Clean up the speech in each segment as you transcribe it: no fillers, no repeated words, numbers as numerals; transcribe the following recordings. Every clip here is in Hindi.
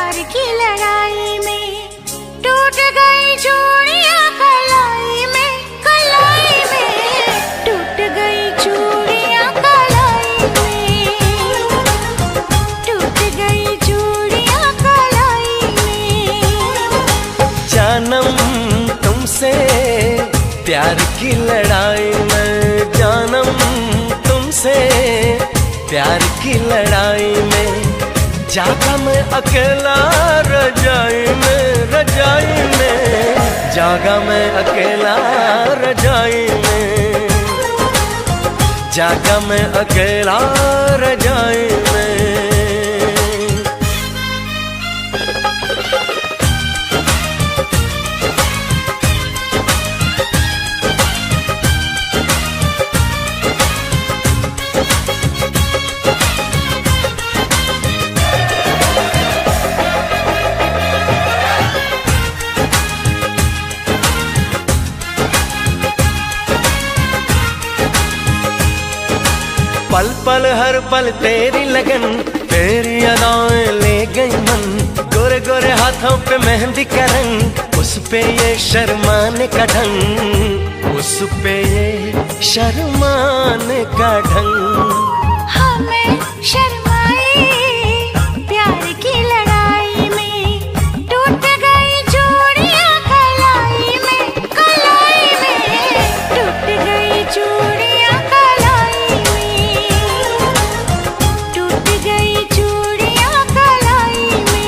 प्यार की लड़ाई में टूट गई चूड़ियां कलाई में, कलाई में टूट गई चूड़ियां कलाई में, टूट गई चूड़ियां कलाई में। जानम तुमसे प्यार की लड़ाई में, जानम तुमसे प्यार की लड़ाई में, जागा मैं अकेला रजाई में, रजाई में जागा मैं अकेला रजाई में, जागा मैं अकेला रजाई में। पल पल हर पल तेरी लगन, तेरी अदाएं ले गई मन, गोरे गोरे हाथों पे मेहंदी का रंग, उस पे ये शर्माने का ढंग, उस पे ये शर्माने का ढंग। हमें शर्माए प्यार की लड़ाई में, टूट गई चूड़ियां कलाई में, कलाई में टूट गई चूड़ियां कलाई में, टूट गई चूड़ियां कलाई में।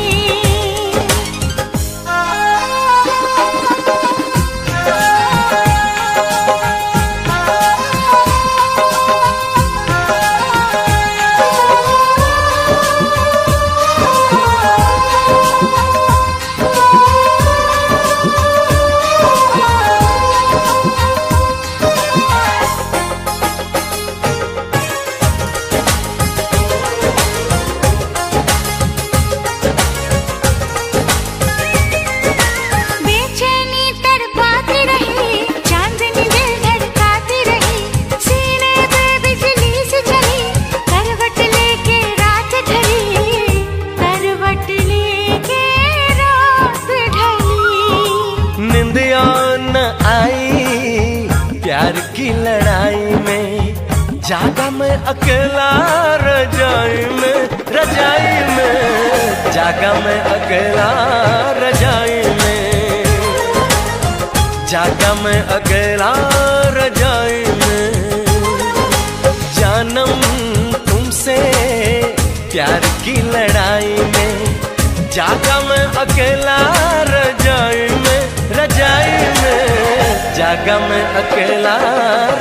निंदिया न आई प्यार की लड़ाई में, जागा मैं अकेला रजाई में, रजाई में जागा मैं अकेला रजाई में, जागा मैं अकेला रजाई में। जानम तुमसे प्यार की लड़ाई में, जागा मैं अकेला रजाई में, रजाई में जागा मैं अकेला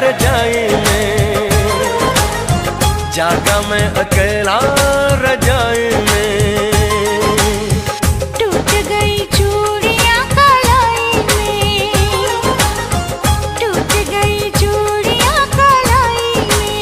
रजाई में, जागा मैं अकेला रजाई में। टूट गई चूड़ियां कलाई में, टूट गई चूड़ियां कलाई में।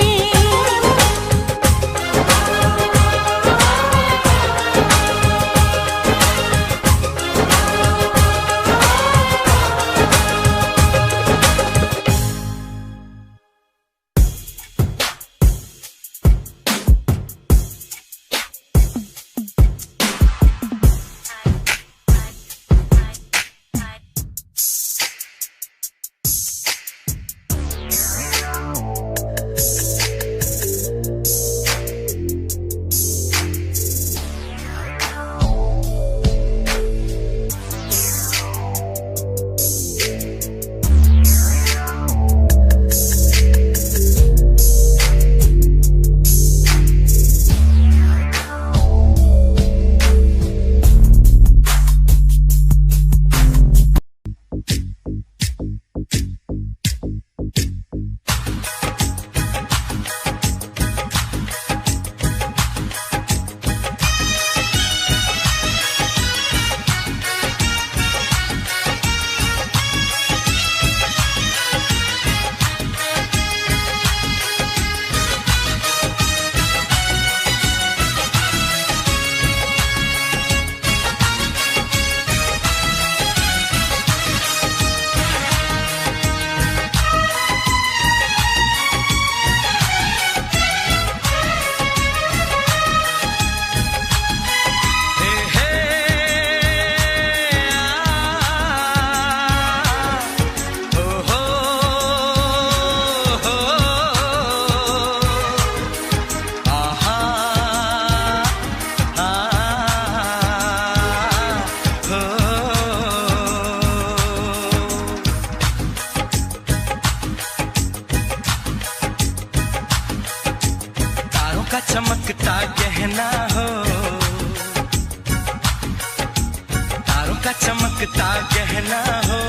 का चमकता गहना हो,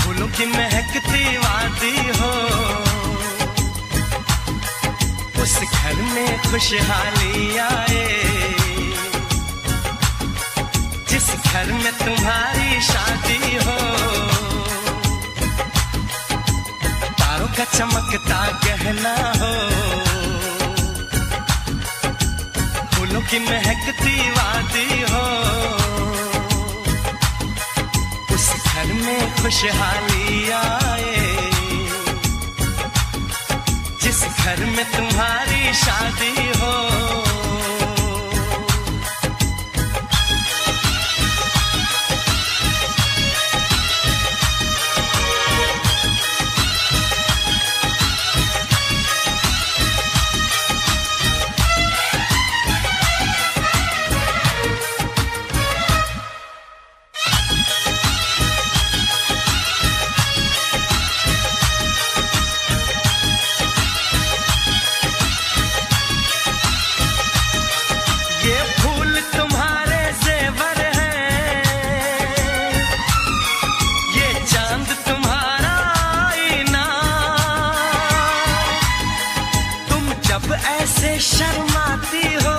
फूलों की महकती वादी हो, उस घर में खुशहाली आए जिस घर में तुम्हारी शादी हो। तारों का चमकता गहना हो, फूलों की महकती वादी हो, उस घर में खुशहाली आए जिस घर में तुम्हारी शादी हो। ऐसे शर्माती हो,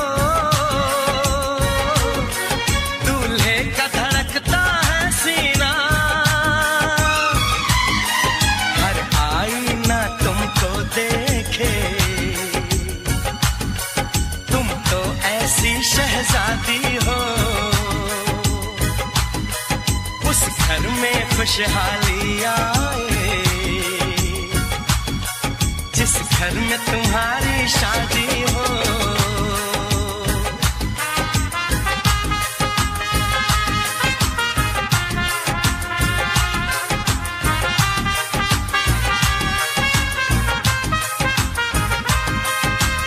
दूल्हे का धड़कता है सीना, हर आईना तुमको देखे, तुम तो ऐसी शहजादी हो। उस घर में खुशहाली आए जिस घर में तुम्हारी शादी हो।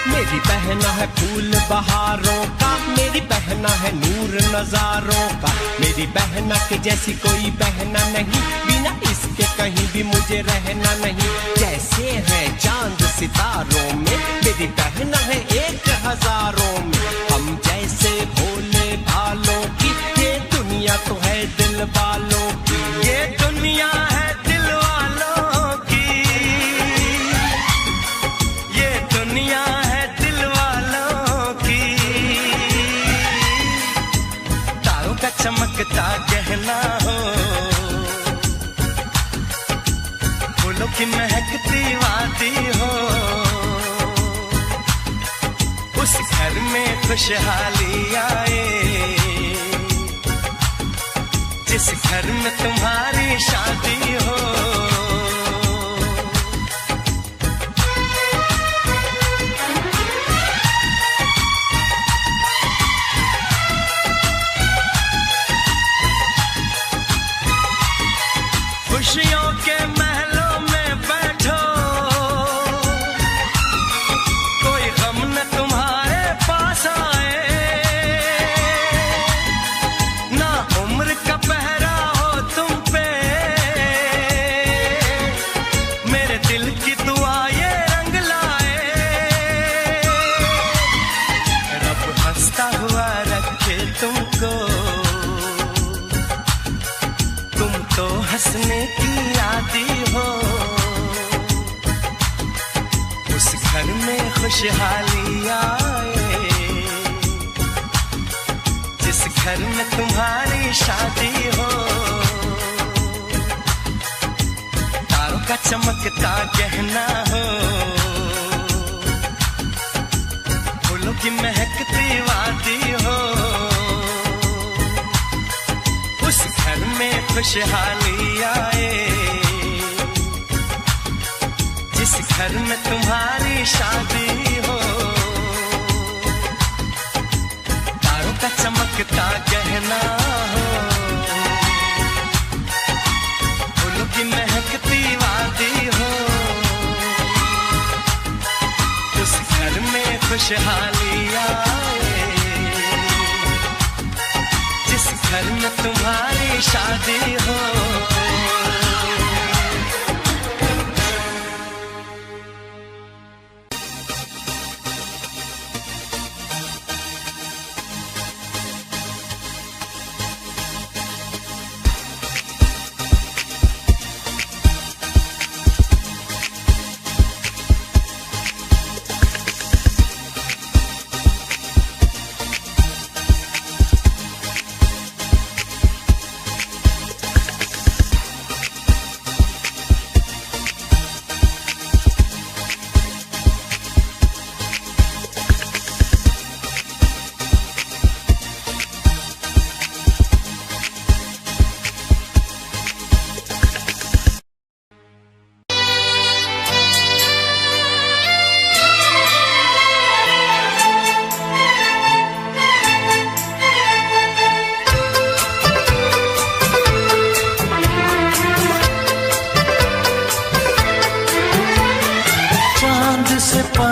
मेरी बहना है फूल बहारों का, मेरी बहना है नूर नजारों का, मेरी बहना के जैसी कोई बहना नहीं, बिना इसके कहीं भी मुझे रहना नहीं। जैसे है चांद सितारों में, मेरी बहना है 1000 में, हम जैसे भोले भालों की, ये दुनिया तो है दिल वालों की, ये दुनिया है दिल वालों की, ये दुनिया है दिल वालों की। तारों का चमकता गहना हो, फूलों की महकती वादी हो, उस घर में खुशहाली आए जिस घर में तुम्हारी शादी हो। खुशियों के महलों में बैठो, कोई गम न तुम्हारे पास आए, ना उम्र का पहरा हो तुम पे, मेरे दिल की दुआ ये रंग लाए, रब हंसता हुआ रखे तुमको, तुम तो हंसने की आदी हो। उस घर में खुशहाली आए जिस घर में तुम्हारी शादी हो। तारों का चमकता गहना हो, फूलों की महकती वादी हो, उस घर में खुशहाली आए जिस घर में तुम्हारी शादी हो। तारों का चमकता गहना हो, फूलों की महकती वादी हो, उस घर में खुशहाली आए जिस घर में तुम्हारी शादी हो।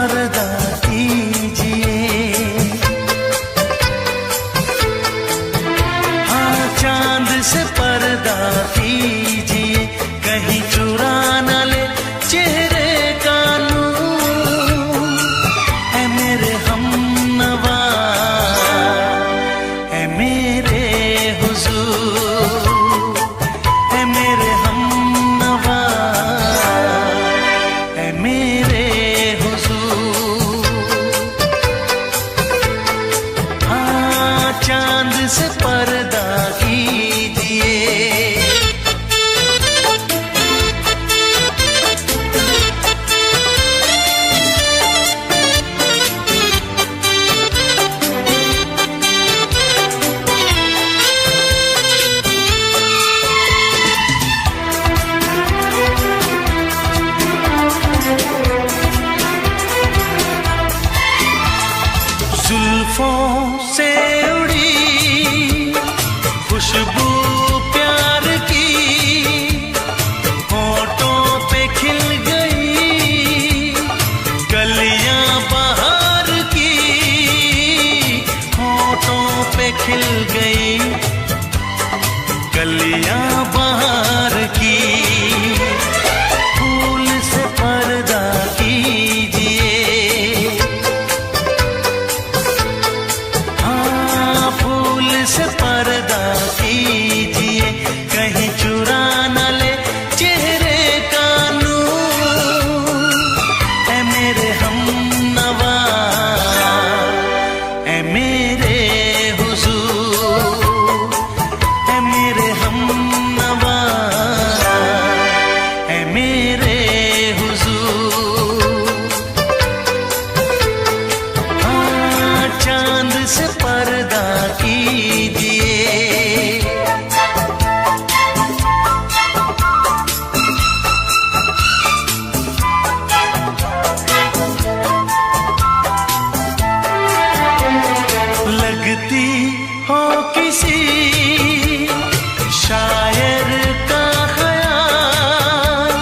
पर्दा कीजिए, हाँ चांद से पर्दा कीजिए, कहीं चुरा न ले चेहरे का नूर। ऐ मेरे हमनवा, ऐ मेरे हुजूर, ऐ मेरे हमनवा, ऐ मेरे हुजूर। हाँ चांद से पर्दा कीजिए। जुल्फों से उड़ी खुशबू प्यार की, होठों पे खिल गई कलियां बहार की, होठों पे खिल गई कलियां बहार की। फूल से पर्दा कीजिए, से पर्दा कीजिए, कहीं चुरा न ले चेहरे का नूर। ऐ मेरे हमनवा, ऐ मेरे हुजूर, ऐ मेरे हमनवा, ऐ मेरे हुजूर। हाँ चांद से पर्दा कीजिए। लगती हो किसी शायर का ख्याल,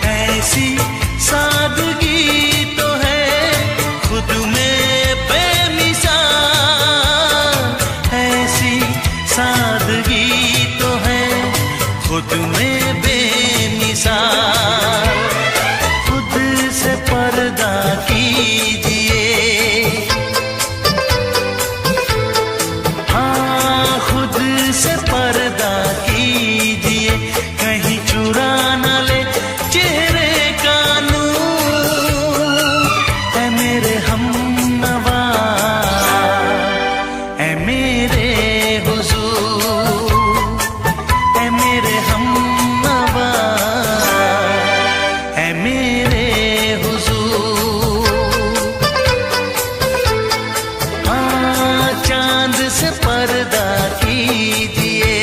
ऐसी सादगी तो है खुद में बेमिसाल, ऐसी सादगी तो है खुद में बेमिसाल। खुद से पर्दा कीजिए, हाँ खुद से पर्दा कीजिए, कहीं चुरा न ले चेहरे का नूर। ऐ मेरे हमनवा, ऐ मेरे हुजूर, ऐ मेरे हमनवा, ऐ मेरे हुजूर। हाँ चांद से पर्दा कीजिए।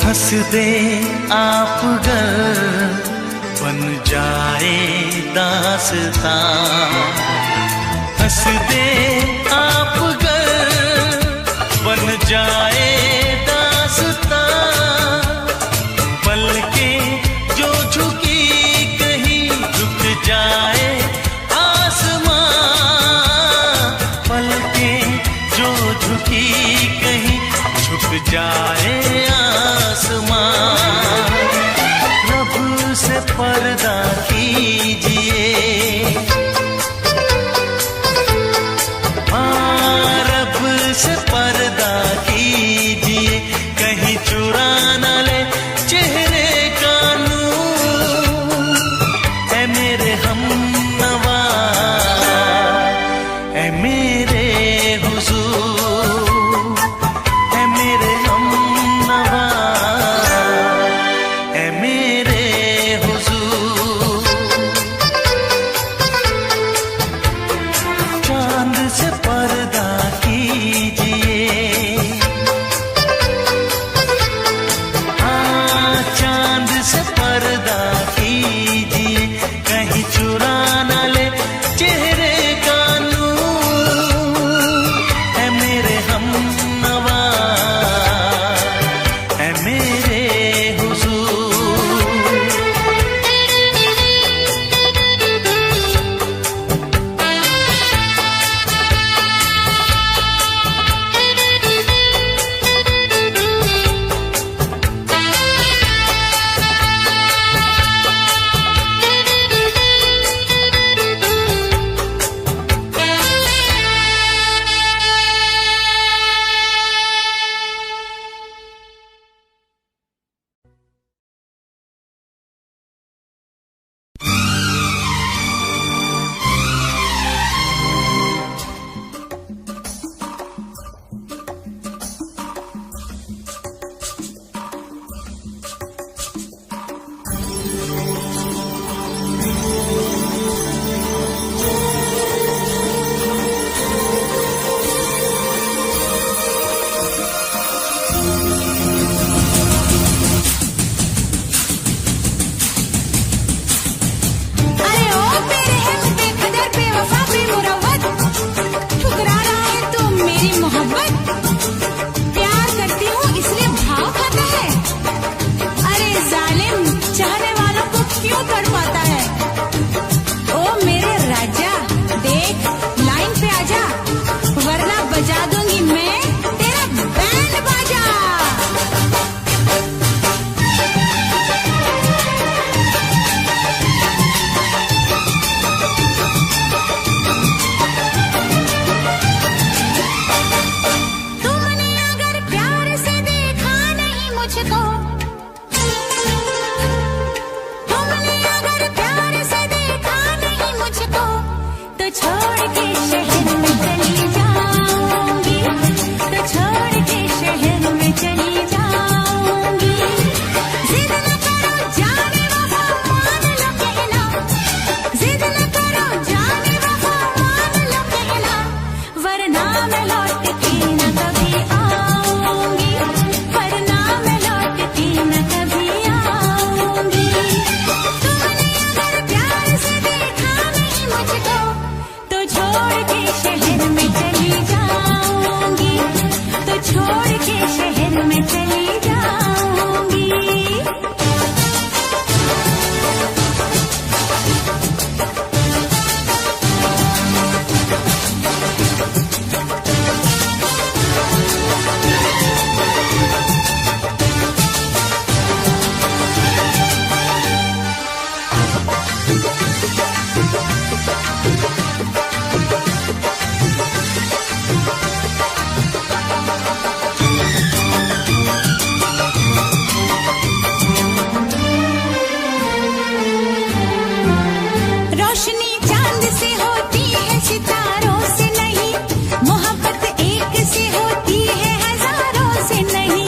हंस दे आप गर बन जाए दास्तां, हंस दे आप गर बन जाए दास्तां। पलकें जो झुकी कहीं झुक जाए आसमां, पलकें जो झुकी कहीं झुक जाए आसमां। रब से पर्दा कीजिए, हाँ रब से पर्दा कीजिए, कहीं चुरा न ले चेहरे का नूर। ऐ मेरे हमनवा, ऐ मेरे हुजूर, ऐ मेरे हमनवा, ऐ मेरे हुजूर। रोशनी चांद से होती है सितारों से नहीं, मोहब्बत एक से होती है हजारों से नहीं।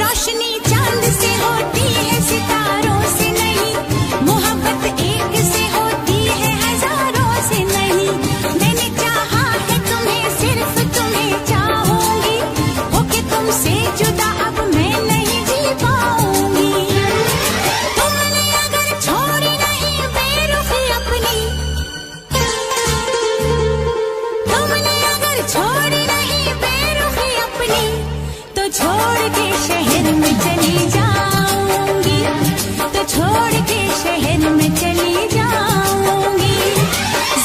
रोशनी चांद से होती है सितारों से नहीं, मोहब्बत एक से होती है हजारों से नहीं। मैंने चाहा है तुम्हें, सिर्फ तुम्हें चाहूंगी, होके तुमसे जुदा अब मैं नहीं जी पाऊंगी। तुमने अगर छोड़ी नहीं बेरुखी अपनी, तुमने अगर छोड़ी नहीं बेरुखी अपनी, तो छोड़ के शहर में चली जाऊंगी, तो छोड़ के शहर में चली जाऊंगी।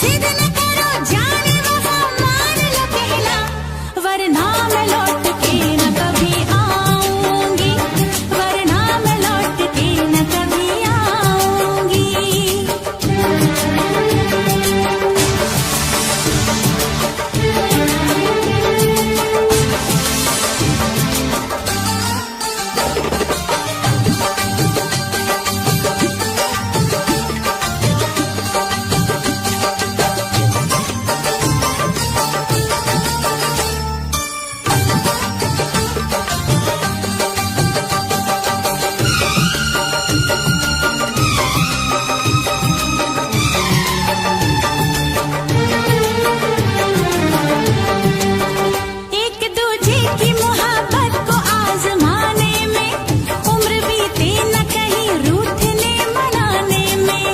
जिद न करो जाने वफा, मान लो कहना, वरना मैं लौट के न कभी आऊंगी, वरना मैं लौट के न कभी आऊंगी। एक दूजे की मोहब्बत को आजमाने में, उम्र बीते न कहीं रूठने मनाने में।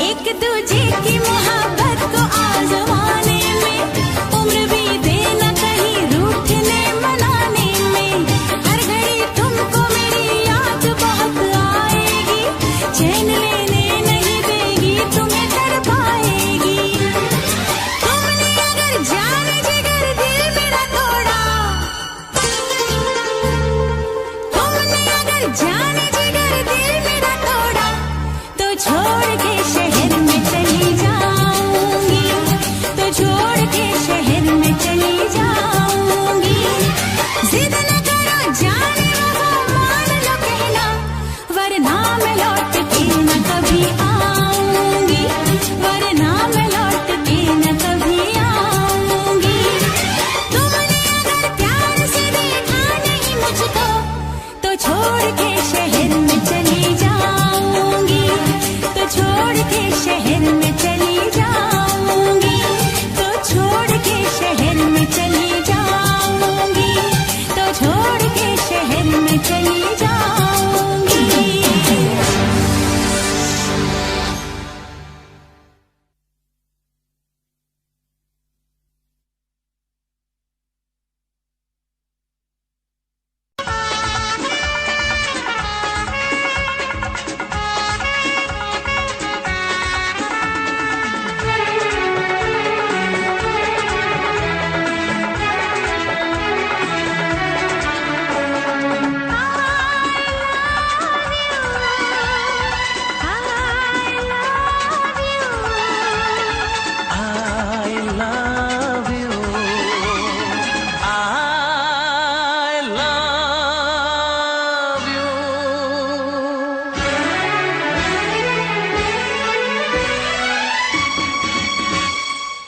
एक दूजे की मोहब्बत को आजमाने में, उम्र बीते न कहीं रूठने मनाने में। हर घड़ी तुमको मेरी याद बहुत आएगी, चैन लेने नहीं देगी, तुम्हें तड़पाएगी। तुमने अगर जान जिगर दिल मेरा तोड़ा, तुमने अगर जान जिगर दिल मेरा तोड़ा, तो छोड़ के शहर में चली जाऊंगी, तो छोड़ के शहर में चली जाऊंगी। जिद न करो जाने वफा, मान लो कहना, वरना मैं लौट के न कभी आऊंगी, वरना मैं लौट के न कभी आऊंगी। तुमने अगर प्यार से देखा नहीं मुझको, तो छोड़ के शहर में चली जाऊंगी, तो छोड़ के शहर में चली जाऊंगी, तो छोड़ के शहर में चली जाऊंगी, तो छोड़ के शहर में चली जाऊंगी।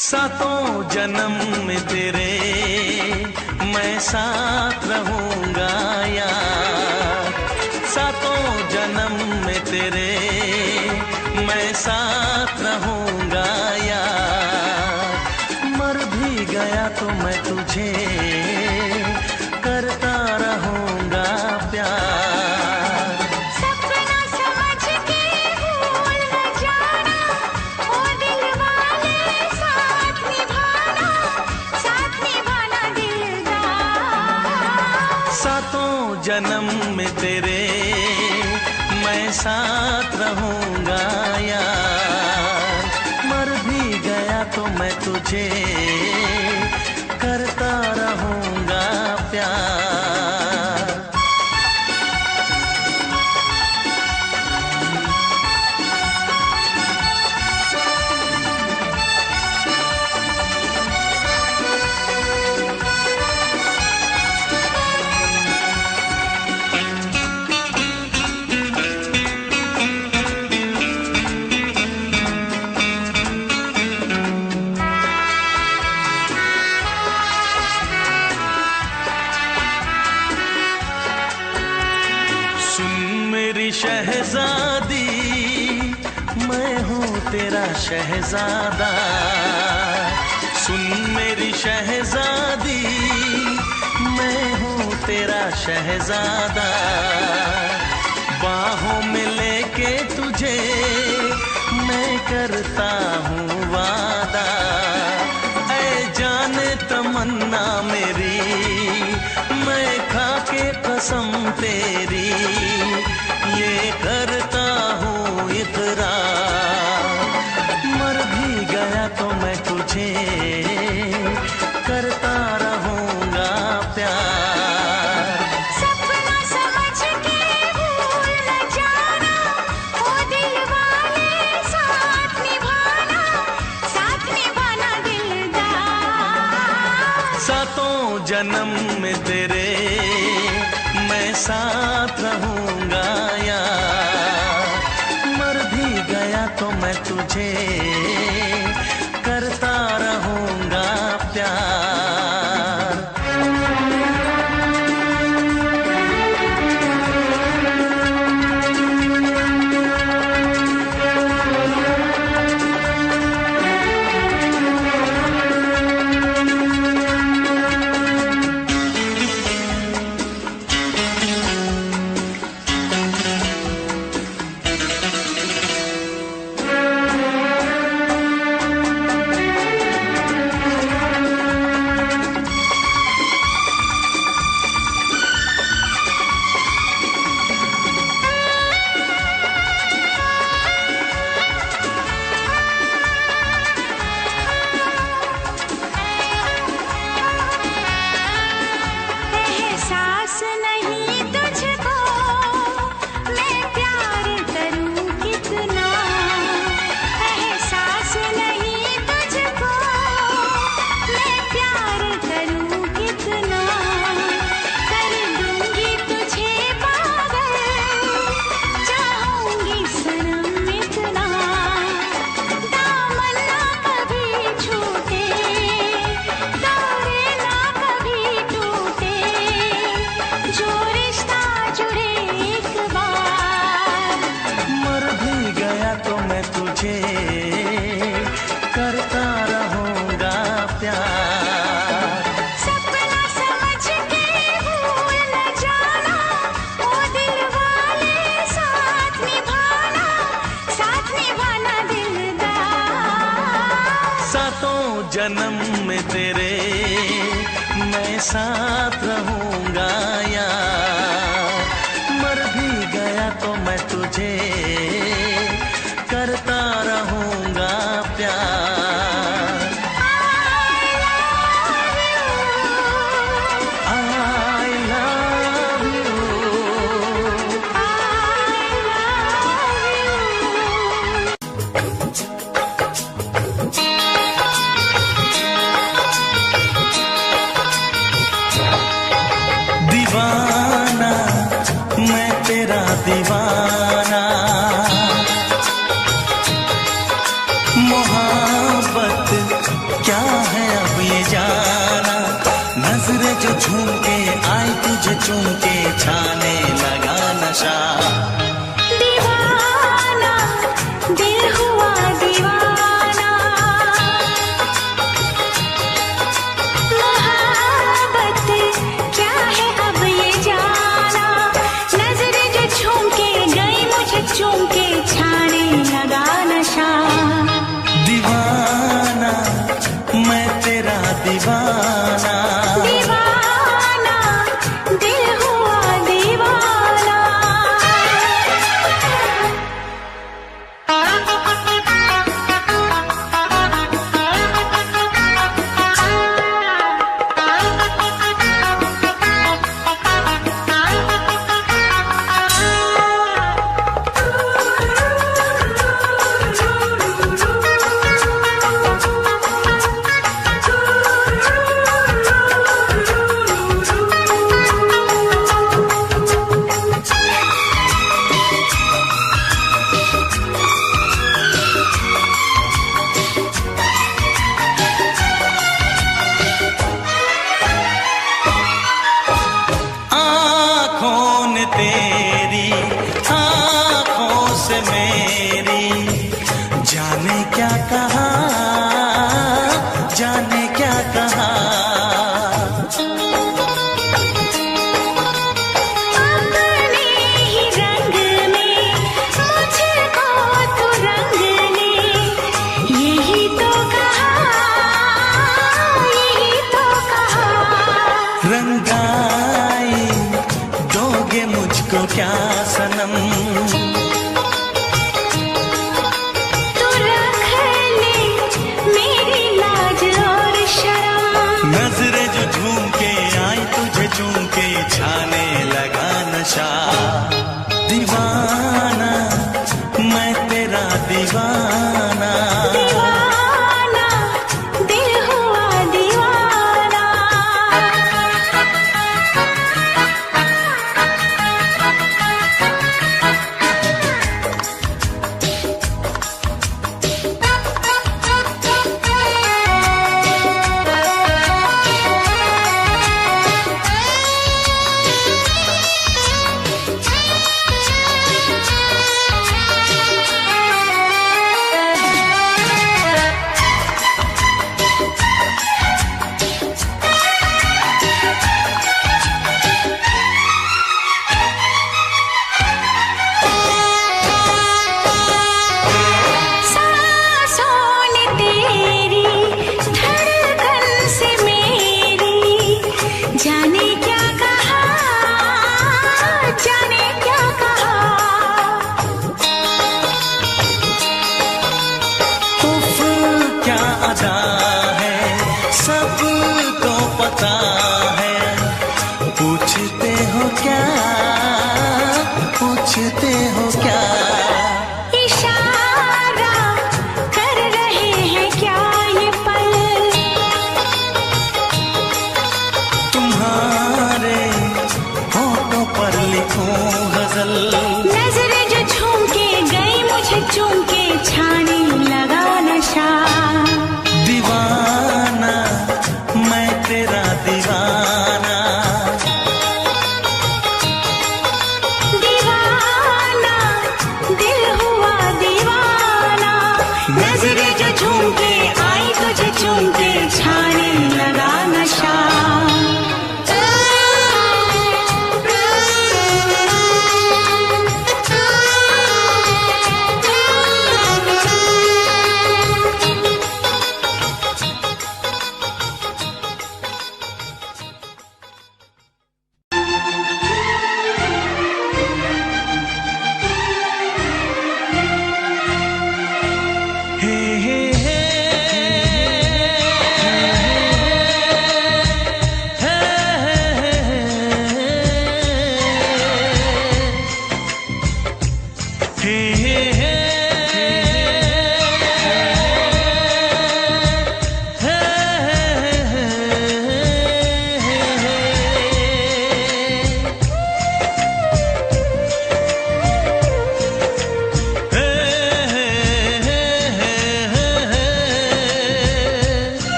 सातों जन्म में तेरे मैं साथ रहूंगा यार, सातों जन्म में तेरे मैं साथ रहूंगा यार। मर भी गया तो मैं तुझे करता रहूंगा प्यार। सपना समझ के भूल न जाना, ओ दिल वाले साथ निभाना दिलदार। सातों जन्म में तेरे मैं साथ रहूंगा यार। मर भी गया तो मैं तुझे करता रहूंगा प्यार। मेरी शहजादी, मैं हूँ तेरा शहजादा। सुन मेरी शहजादी, मैं हूँ तेरा शहजादा। बाहों में लेके तुझे मैं करता हूँ वादा। ऐ जाने तमन्ना मेरी, मैं खा के कसम तेरी ये करता हूँ इकरार। मर भी गया तो मैं तुझे करता रहूँगा प्यार। सपना समझ के भूल न जाना, ओ दिल वाले साथ निभाना दिलदार। सातों जन्म में तेरे मैं साथ रहूँगा यार। मर भी गया तो मैं तुझे करता रहूँगा प्यार। एहसास नहीं तुझको मैं प्यार करूं कितना, एहसास नहीं तुझको मैं प्यार करूं कितना। कर दूंगी तुझे पागल, चाहूंगी सनम इतना। दामन ना कभी छूटे, तारे ना कभी टूटे, जो रिश्ता जुड़े एक बार। मर भी गया तो मैं तुझे करता रहूँगा प्यार। सपना समझ के भूल न जाना, ओ दिल वाले साथ निभाना दिलदार। सातों जन्म में तेरे मैं साथ रहूँगा यार। मर भी गया तो मैं तुझे करता रहूँगा प्यार। I love you। दीवाना मैं तेरा दीवाना, मोहब्बत क्या है अब ये जाना। नजरें जो झूम के आई तुझे चूम के छाने लगा नशा। दीवाना दिल हुआ दीवाना, मोहब्बत क्या है अब ये जाना। नजरें जो झूम के गई मुझे चूम के छाने लगा नशा। दीवाना मैं तेरा दीवाना, दीवाना दिल हुआ दीवाना। क्या सनम। तू रख ले मेरी लाज और शर्म। नजरें जो झूम के आई तुझे चूम के छाने लगा नशा। दीवाना मैं तेरा दीवाना। दीवाना दिल हुआ दीवाना। जाने क्या कहा, जाने क्या कहा। उफ क्या अदा है सबको पता है। पूछते हो क्या, पूछते हो क्या। इशारा कर रहे हैं क्या ये पल। तुम्हारे होठों पर लिखूं गजल। नजरें जो झूम के गई मुझे चूम के छाने लगा नशा। दीवाना मैं तेरा दीवाना। दीवाना दिल हुआ दीवाना। नजरें जो झूम के आई तुझे चूम के छाने लगा नशा। हे हे हे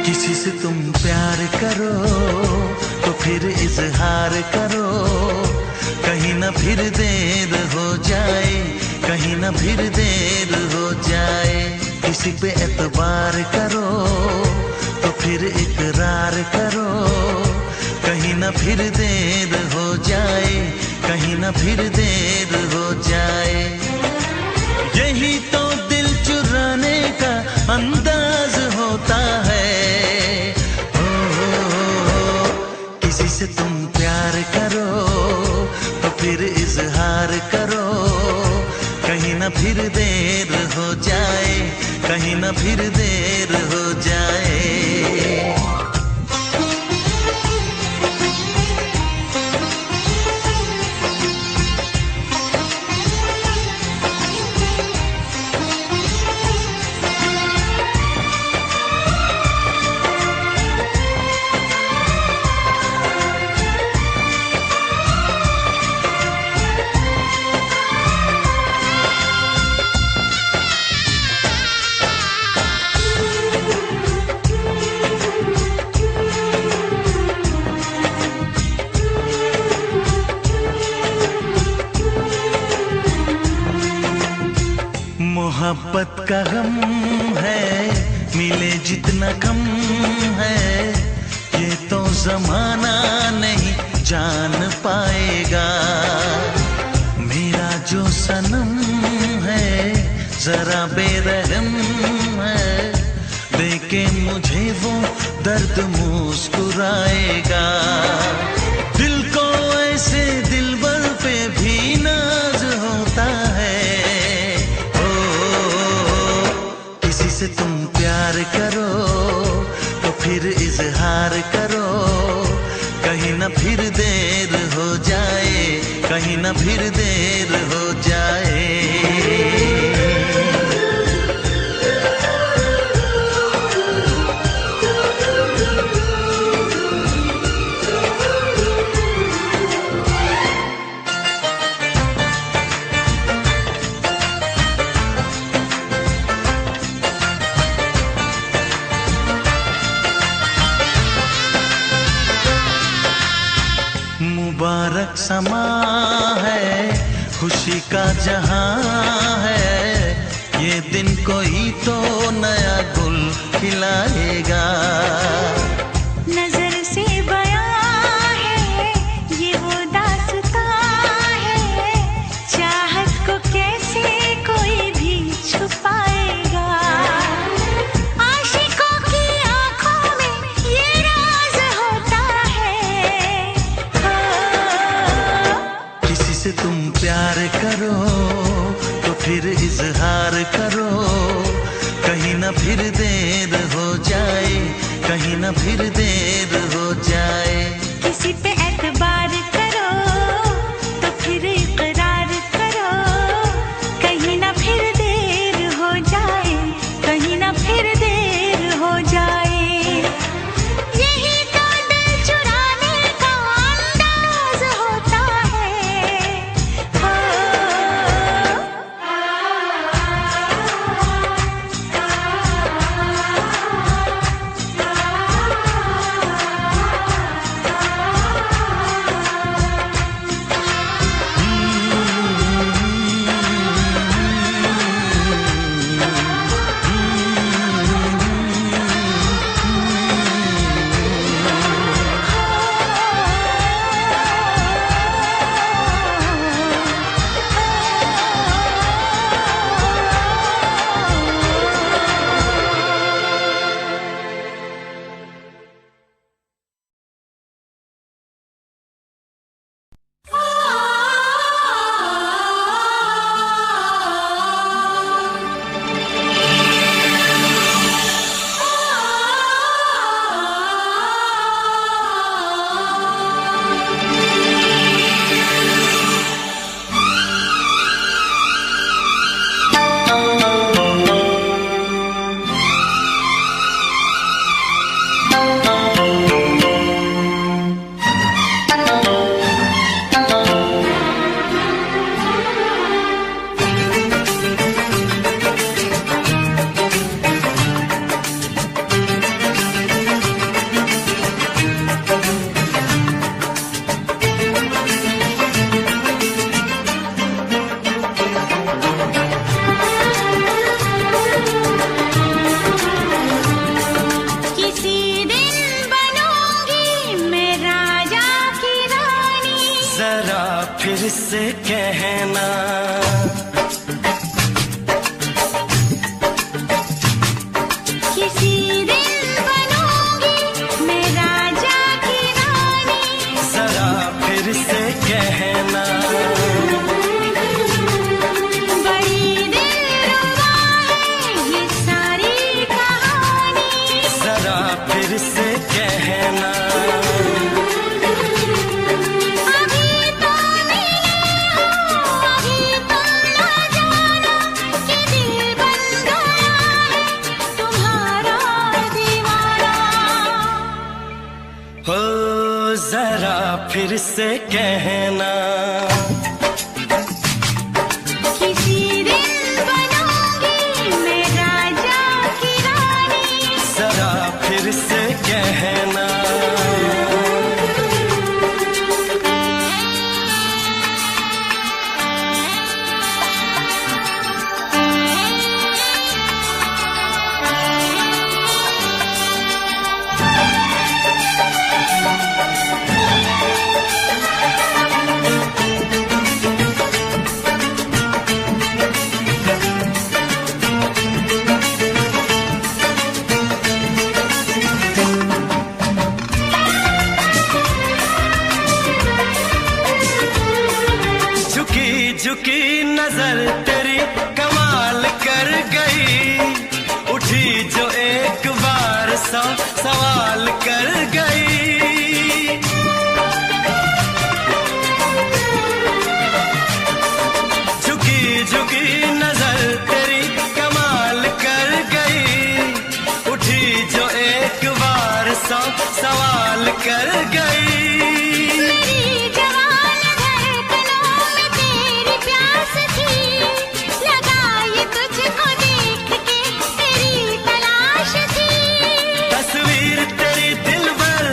किसी से तुम प्यार करो तो फिर इजहार करो। कहीं ना फिर देर हो जाए, कहीं ना फिर देर हो जाए। किसी पे एतबार करो तो फिर इकरार करो। कहीं ना फिर देर हो जाए, कहीं ना फिर देर हो जाए। यही तो दिल चुराने का अंदाज होता है। किसी से तुम प्यार करो तो फिर इजहार करो। कहीं ना फिर देर हो जाए, कहीं ना फिर देर हो जाए। मोहब्बत का गम है मिले जितना कम है। ये तो जमाना नहीं जान पाएगा। मेरा जो सनम है जरा बेरहम है। देके मुझे वो दर्द मुस्कुराएगा। दिल को ऐसे दिलबर पे भी नाज होता है। ओ किसी से तुम प्यार करो तो फिर इजहार करो, कहीं ना फिर देर हो जाए, कहीं ना फिर देर हो जाए। मुबारक समा है, खुशी का जहां है, ये दिन कोई तो नया गुल खिलाएगा। नजर से बयां है ये वो दास्तां है, चाहत को कैसे कोई भी छुपाएगा। आशिकों की आंखों में ये राज होता है। किसी से तुम प्यार करो तो फिर इजहार करो, कहीं ना फिर देर हो जाए, कहीं ना फिर देर हो जाए। किसी पे एतबार करो तो फिर इकरार करो, कहीं ना फिर देर हो जाए, कहीं ना फिर देर हो जाए। यही तो दिल चुराने का अंदाज होता है। हो फिर से कहना, किसी दिन बनूंगी मैं राजा की रानी। जरा फिर से कहना, बड़ी दिलरुबा है ये सारी कहानी। जरा फिर से कहना, हो जरा फिर से कहना, किसी दिन बनूंगी मैं राजा की रानी। जरा फिर से कहना, कर गई। मेरी जवान धड़कनों में तेरी प्यास थी, लगाई तुझको देख के तेरी तलाश थी। तस्वीर तेरी दिलबर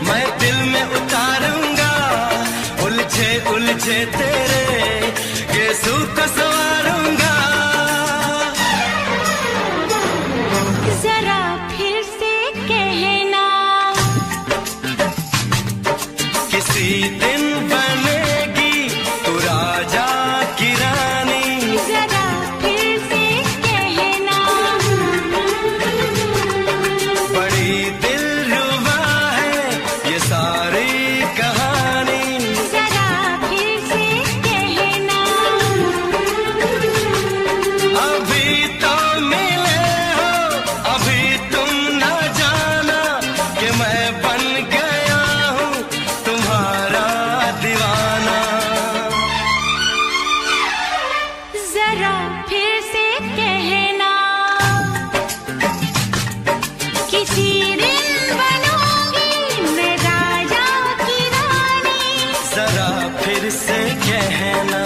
मैं दिल में उतारूंगा, उलझे उलझे तेरे गेसू को संवारूंगा। जरा फिर से कहना, किसी दिन बनेगी तू राजा की रानी। जरा फिर से कहना, बड़ी दिलरुबा है ये सारी कहानी। जरा फिर से कहना, अभी तो मिले हो, अभी तुम ना जाना कि मैं बन गया हूँ तुम्हारा दीवाना। जरा फिर से कहना, किसी दिन बनूंगी मैं राजा की रानी। जरा फिर से कहना।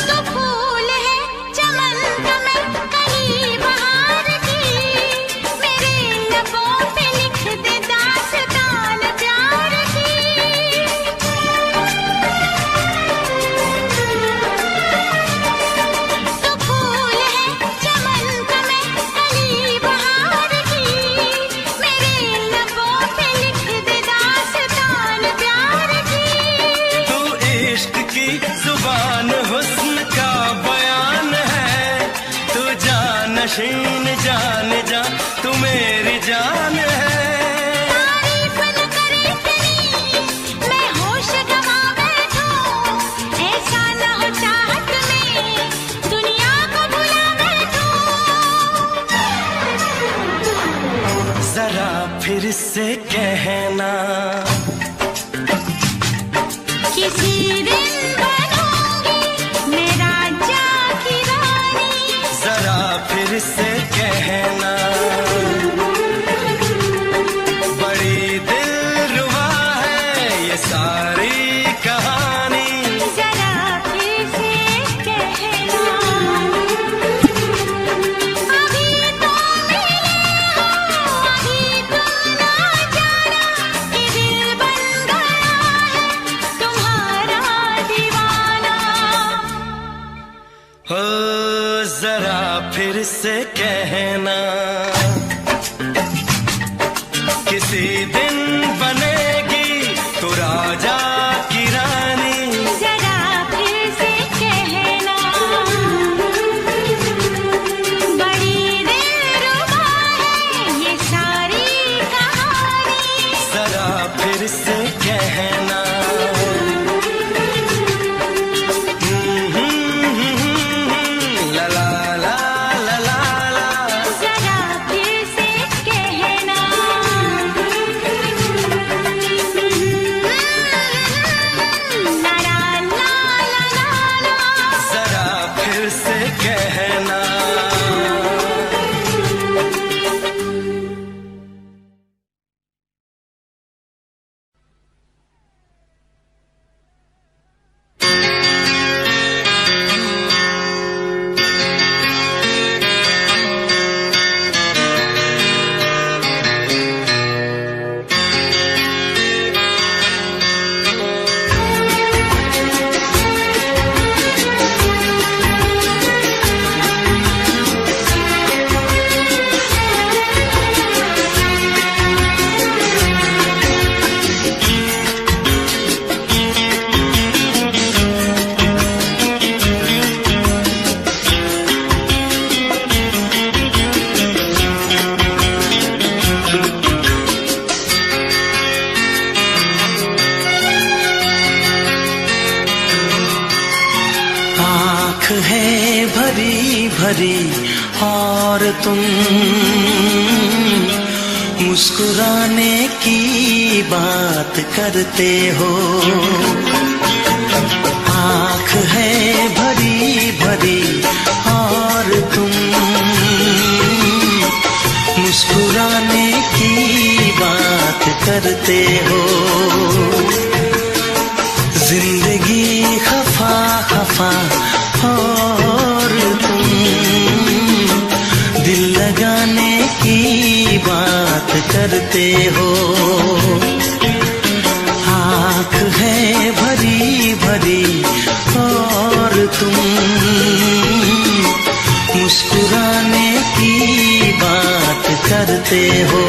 तो फूल है चमन का मैं कली बहार की, मेरे लबों पे लिख दे दास्तान प्यार की। तो फूल है चमन का मैं कली बहार की, मेरे लबों पे लिख दे दास्तान प्यार की। तू इश्क की जुबान हुस्न का बयान है, तू जानशीन जान जा तू मेरी जान है। तारीफ न करे तेरी मैं होश गवा बैठूं, ऐसा न हो चाहत में दुनिया को भुला बैठूं। जरा फिर से कहना, किसी दिन बनूंगी मैं राजा की रानी। जरा फिर से कहना, बड़ी दिलरुबा है ये सारी कहानी। जरा फिर से कहना, अभी तो मिले हो, अभी तुम ना जाना कि दिल बन गया है तुम्हारा दीवाना। हो जरा फिर से कहना, किसी दिन बनेगी तू राजा की रानी। जरा फिर से कहना, बड़ी दिलरुबा है ये सारी कहानी। जरा फिर से कहना। ला ला ला ला ला ला। जरा फिर से कहना, आँख है भरी भरी और तुम मुस्कुराने की बात करते हो। आँख है भरी भरी और तुम मुस्कुराने की बात करते हो। जिंदगी खफा खफा और तुम दिल लगाने की बात करते हो। आँख है भरी भरी और तुम मुस्कुराने की बात करते हो।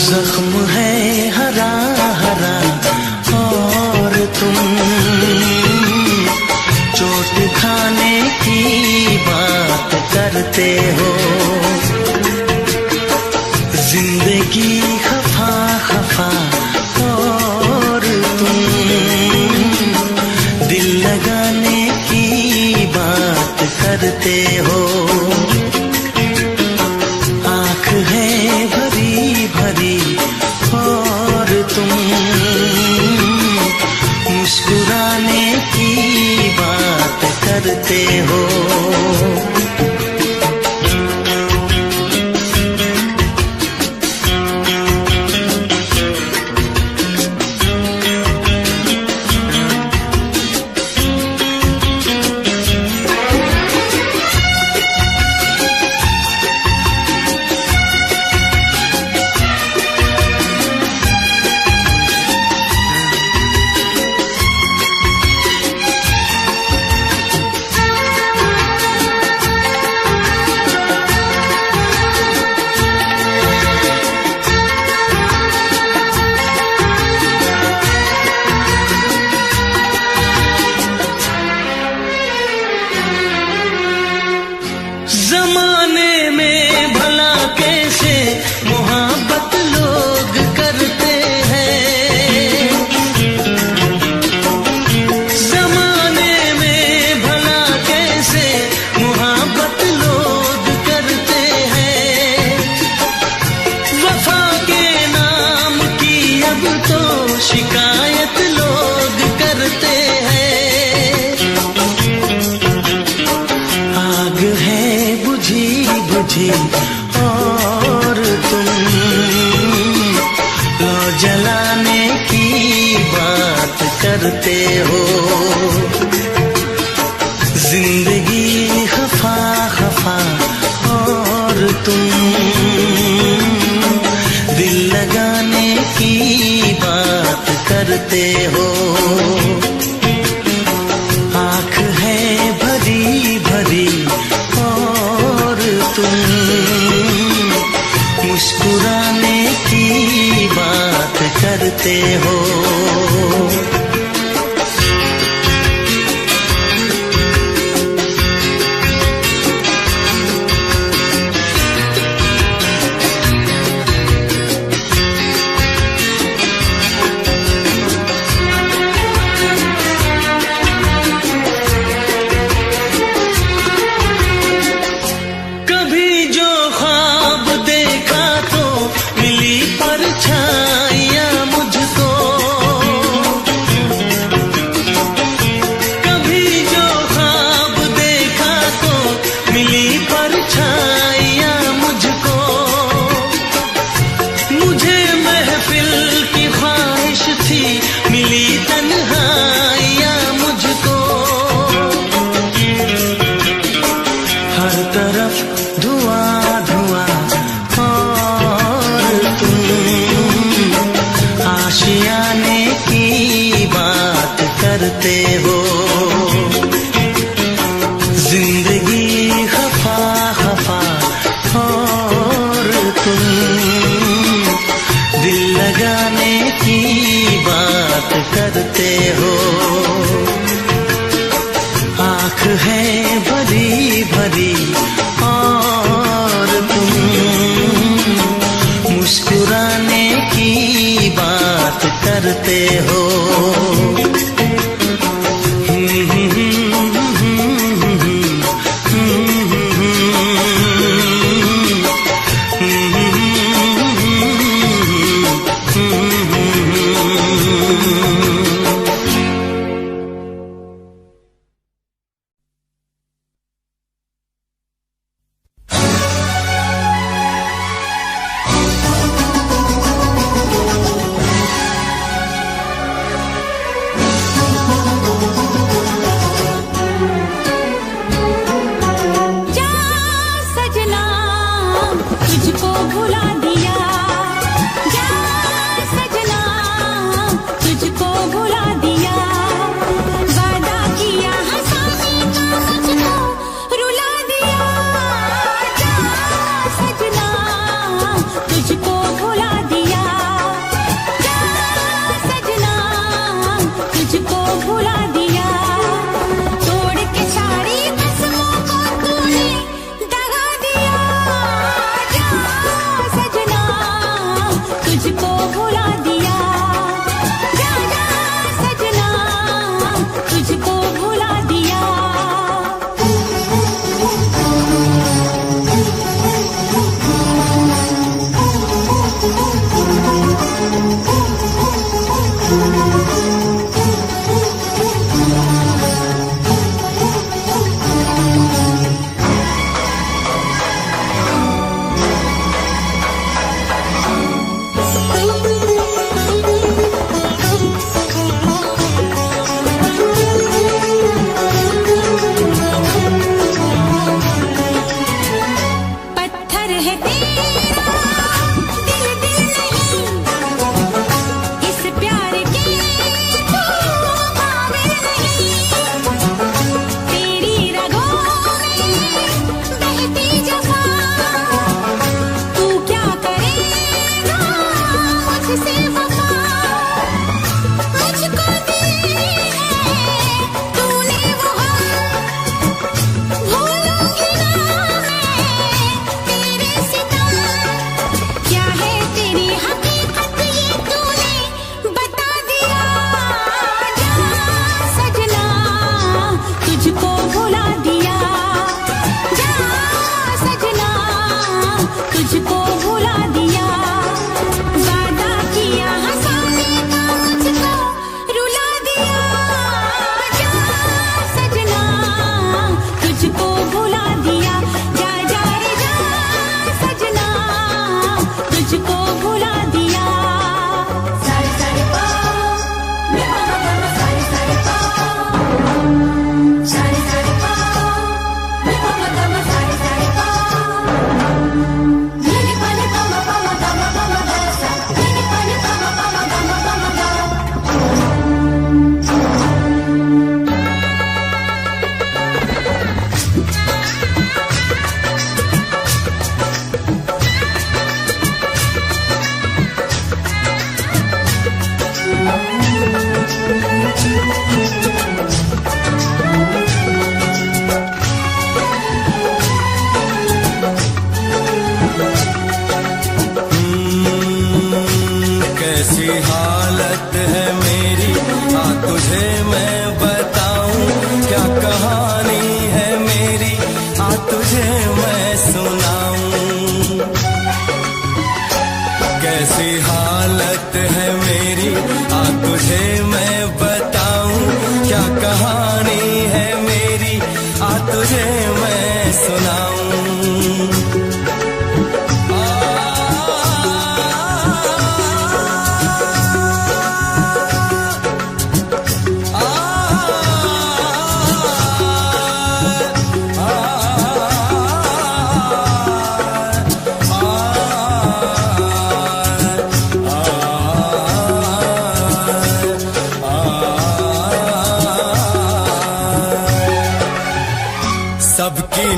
जख्म है हरा हरा और तुम चोट खाने की बात करते हो। जिंदगी खफा खफा और तुम दिल लगाने की बात करते हो। आँख है भरी भरी और तुम मुस्कुराने की बात करते हो। जमाने में भला कैसे मोहब्बत लोग करते हैं। जमाने में भला कैसे मोहब्बत लोग करते हैं। वफा के नाम की अब तो शिकायत लोग करते हैं। आग है बुझी बुझी और तुम लो जलाने की बात करते हो। जिंदगी खफा खफा और तुम दिल लगाने की बात करते हो। आँख है भरी भरी और तुम मुस्कुराने की बात करते हो। करते हो। जिंदगी खफा खफा और तुम दिल लगाने की बात करते हो। आँख है भरी भरी और तुम मुस्कुराने की बात करते हो।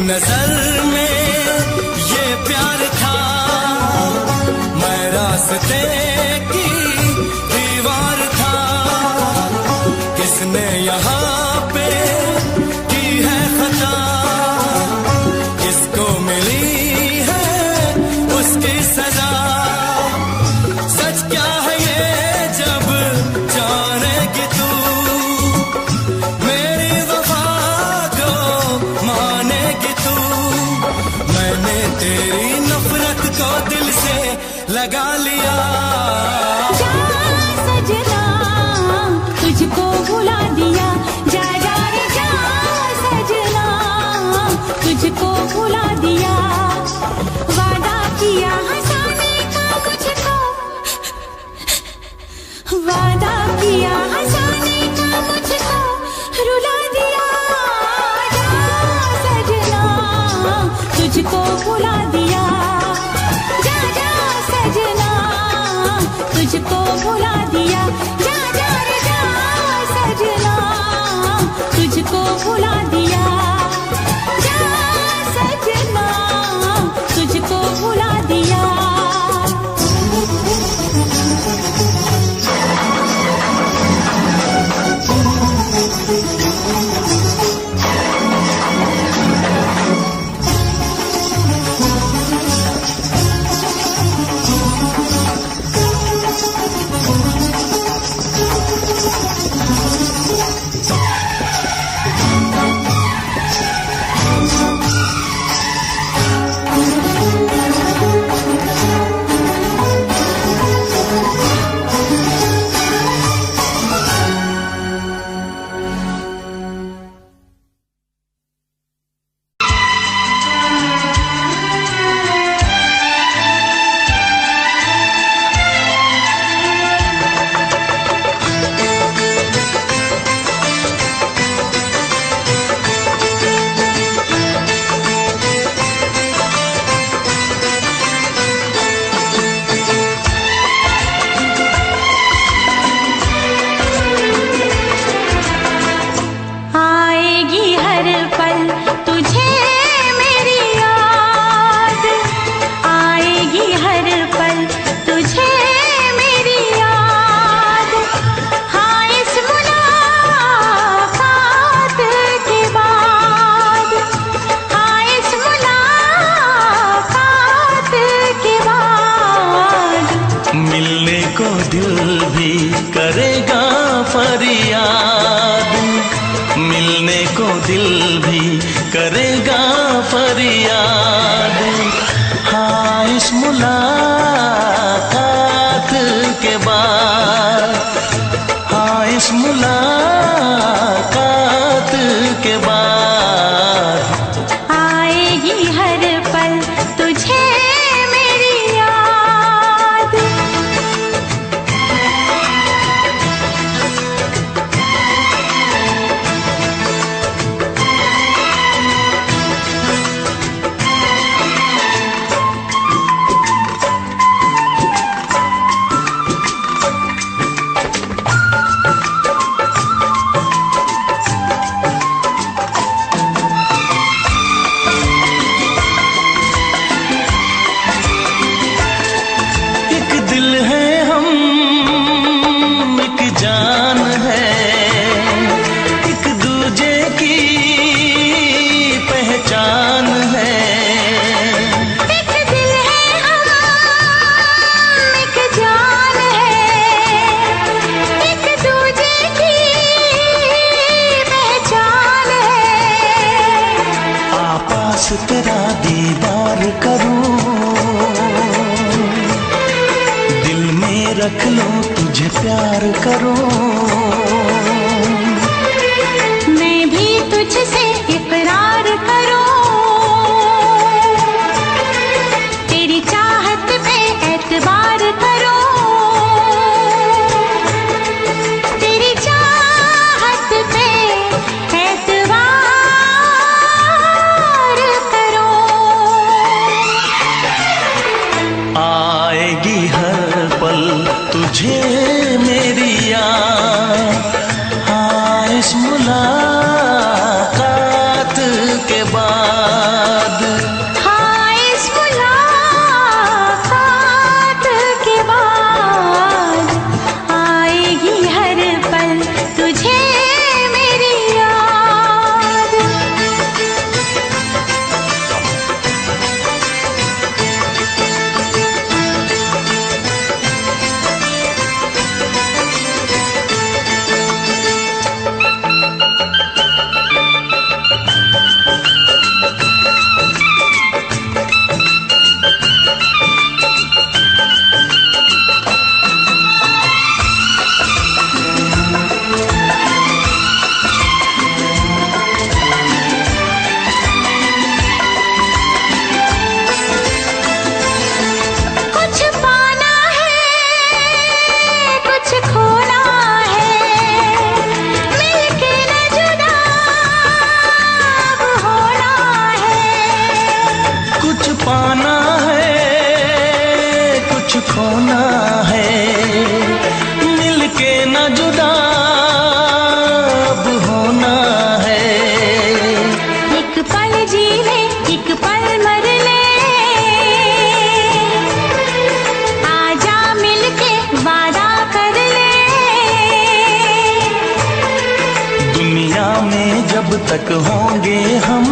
नजर में ये प्यार था, मैं रास्ते की दीवार था। किसने यहाँ पे की है खता, किसको मिली है उसकी सजा। सच क्या है ये जब जानेगी तू, मेरी वफा को मानेगी तू। मैंने तेरी नफरत को दिल से लगा लिया। जा सजना तुझको भुला दिया, जा जा रे जा सजना तुझको भुला दिया। वादा किया हंसाने का मुझको, वादा किया हंसाने का मुझको रुला दिया। जा सजना तुझको भुला दिया, जा जा सजना तुझको भुला दिया। जा जा रे जा सजना तुझको भुला दिया, जा सजना तुझको भुला दिया। करेगा फरियाद। हाँ इस मुलाकात के बाद, हाँ इस मुलाकात के बाद आएगी हर पल तुझे मेरी याद। तेरा दीदार करूं, दिल में रख लो तुझे प्यार करूं। मैं भी तुझसे इकरार करूं, तेरी चाहत पे एतबार करूं, तेरी चाहत पे एतबार करूं। आएगी हर पल तुझे मेरी याद। हाँ इस मुलाकात के बाद दुनिया में जब तक होंगे हम,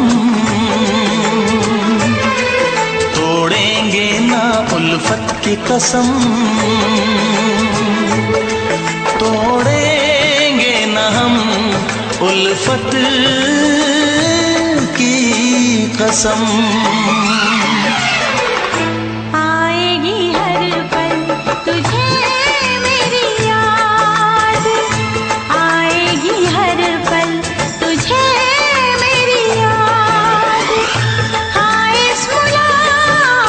तोड़ेंगे ना उल्फत की कसम, तोड़ेंगे ना हम उल्फत की कसम। आएगी हर पल तुझे मेरी याद, आएगी हर पल तुझे मेरी याद। हाँ इस मुलाकात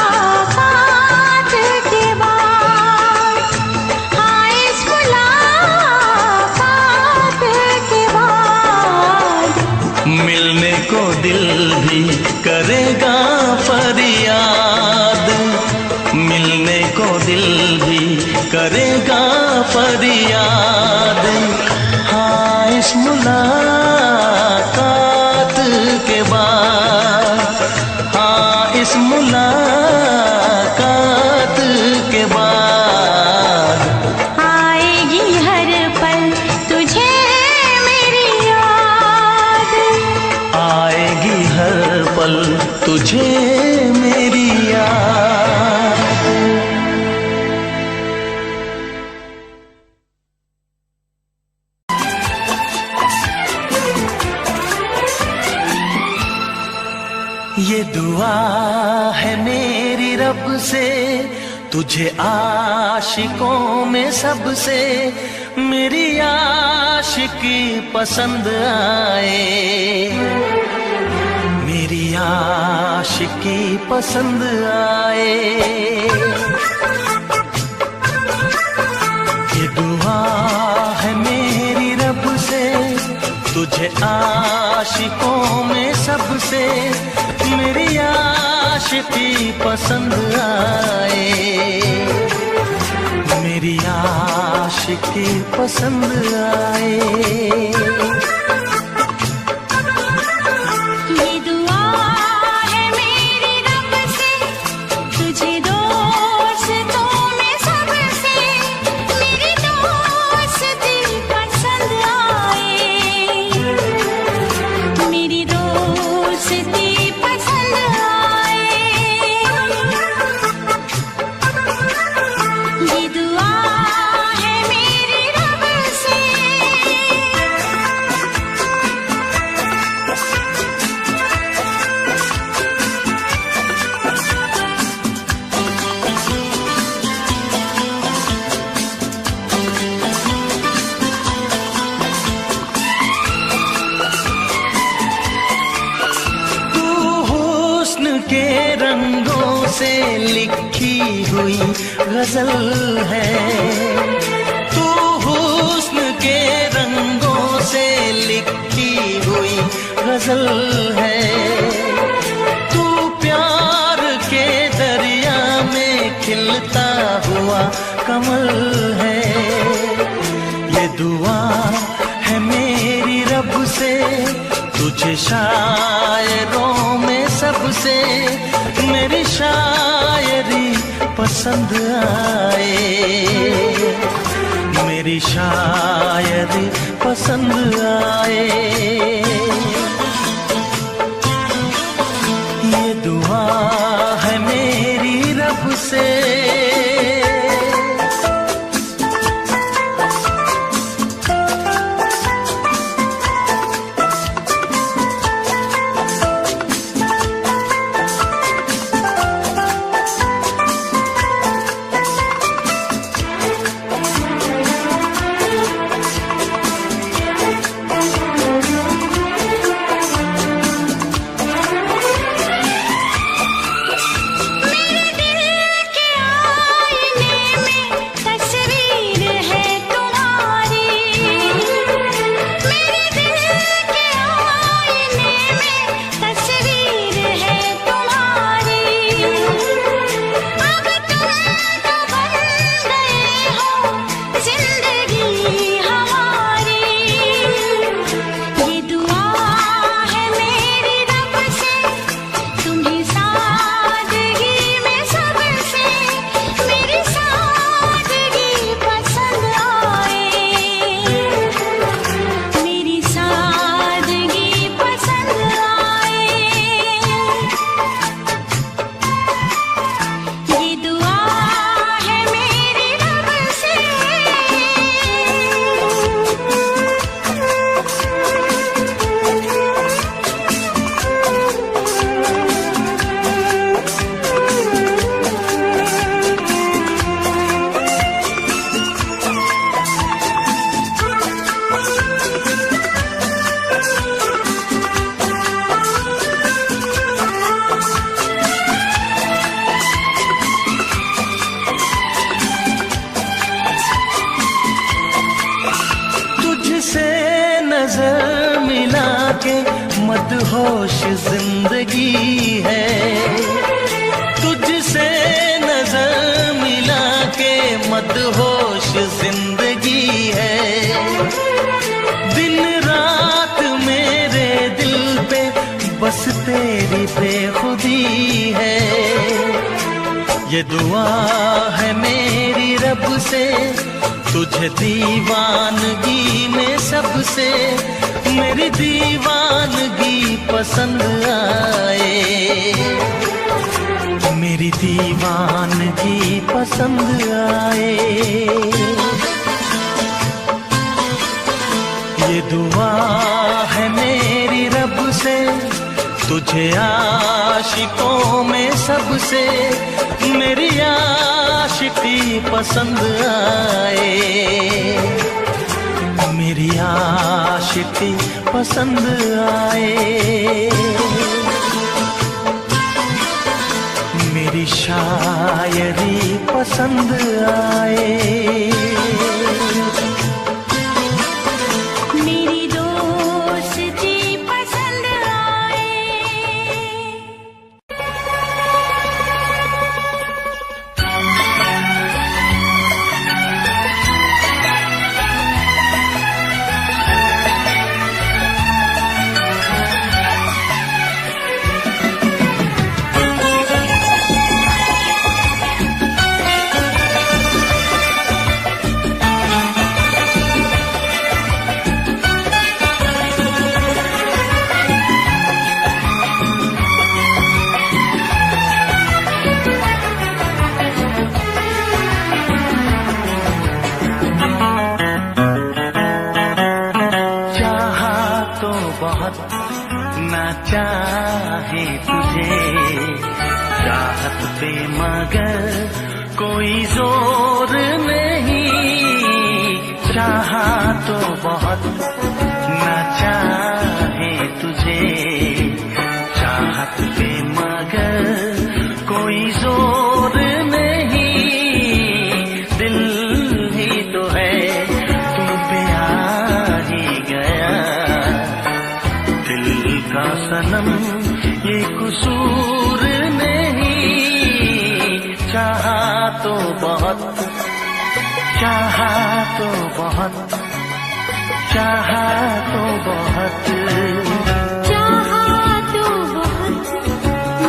के बाद, हाँ इस मुलाकात के बाद मिलने को दिल भी करेगा फरियाद, मिलने को दिल भी करेगा फरियाद। हाँ इस मुलाकात के बाद, हाँ इस मुलाकात के बाद आएगी हर पल तुझे मेरी याद, आएगी हर पल तुझे मेरी याद। ये दुआ है मेरी रब से, तुझे आशिकों में सबसे मेरी आशिकी पसंद आए, मेरी आशिकी पसंद आए। ये दुआ है मेरी रब से, तुझे आशिकों में सबसे मेरी आशिकी पसंद आए, मेरी आशिकी पसंद आए। ये दुआ है मेरी रब से, तुझे दोस्तों में सबसे मेरी दोस्ती पसंद आए, मेरी दोस्ती पसंद आए। ये दुआ है मेरी रब से। तू हुस्न के रंगों से लिखी हुई गजल है, तू हुस्न के रंगों से लिखी हुई गजल है। तू प्यार के दरिया में खिलता हुआ कमल है। ये दुआ है मेरी रब से, तुझे शायरों में सबसे मेरी शायरी पसंद आए, मेरी शायरी पसंद आए। ये दुआ है मेरी रब से। मदहोश जिंदगी है, तुझसे नजर मिला के मदहोश जिंदगी है। दिन रात मेरे दिल पे बस तेरी बेखुदी है। ये दुआ है मेरी रब से, तुझे दीवानगी में सबसे मेरी दीवानगी पसंद आए, मेरी दीवानगी पसंद आए। ये दुआ है मेरी रब से, तुझे आशिकों में सबसे मेरी आशिकी पसंद आए, मेरी आशिकी पसंद आए, मेरी शायरी पसंद आए। मेरी दोस्ती पसंद आए। ना चाहे तुझे चाहत पे मगर कोई जोर नहीं, चाहा तो बहुत ना चाहे तुझे चाहत पे मगर कोई जोर नहीं, दिल ही तो है तुम पे आ ही गया, दिल का सनम ये कसूर नहीं, चाहा तो बहुत चाहा तो बहुत चाहा तो बहुत चाहा तो बहुत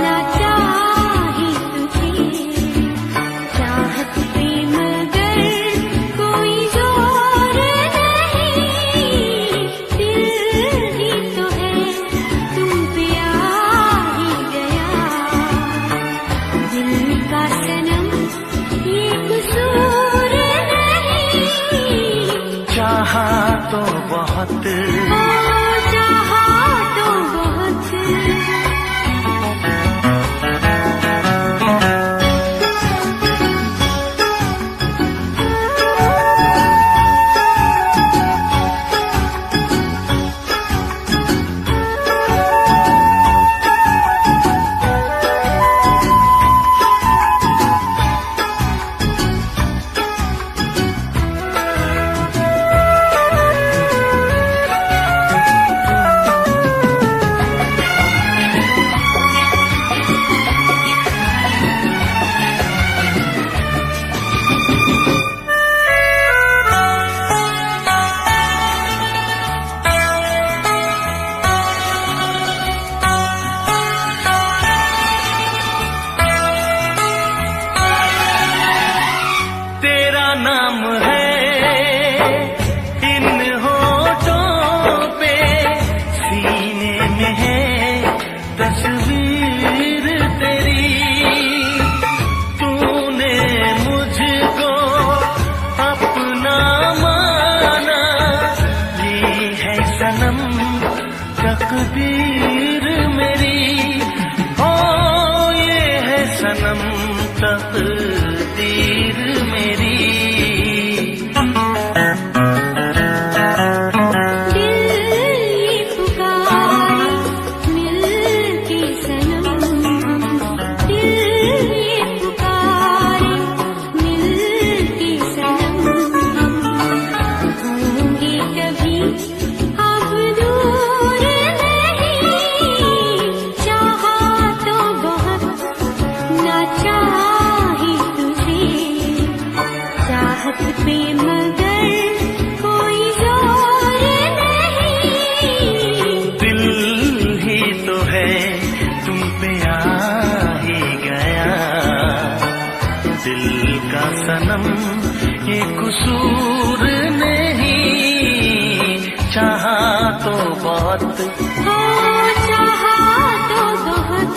ना चाहे तुझे चाहत पे मगर कोई जोर नहीं, दिल ही तो है तुम पे आ ही गया, दिल का सनम ये कसूर नहीं, चाहा तो बहुत चाहा तो बहुत। तेरा नाम है इन होठों पे, सीने में है तस्वीर तेरी, तूने मुझको अपना माना, ये है सनम तकदीर मेरी, ओ ये है सनम तकदीर मेरी। अब दूर नहीं सनम ये कसूर नहीं, चाहा तो बहुत हो चाहा तो बहुत।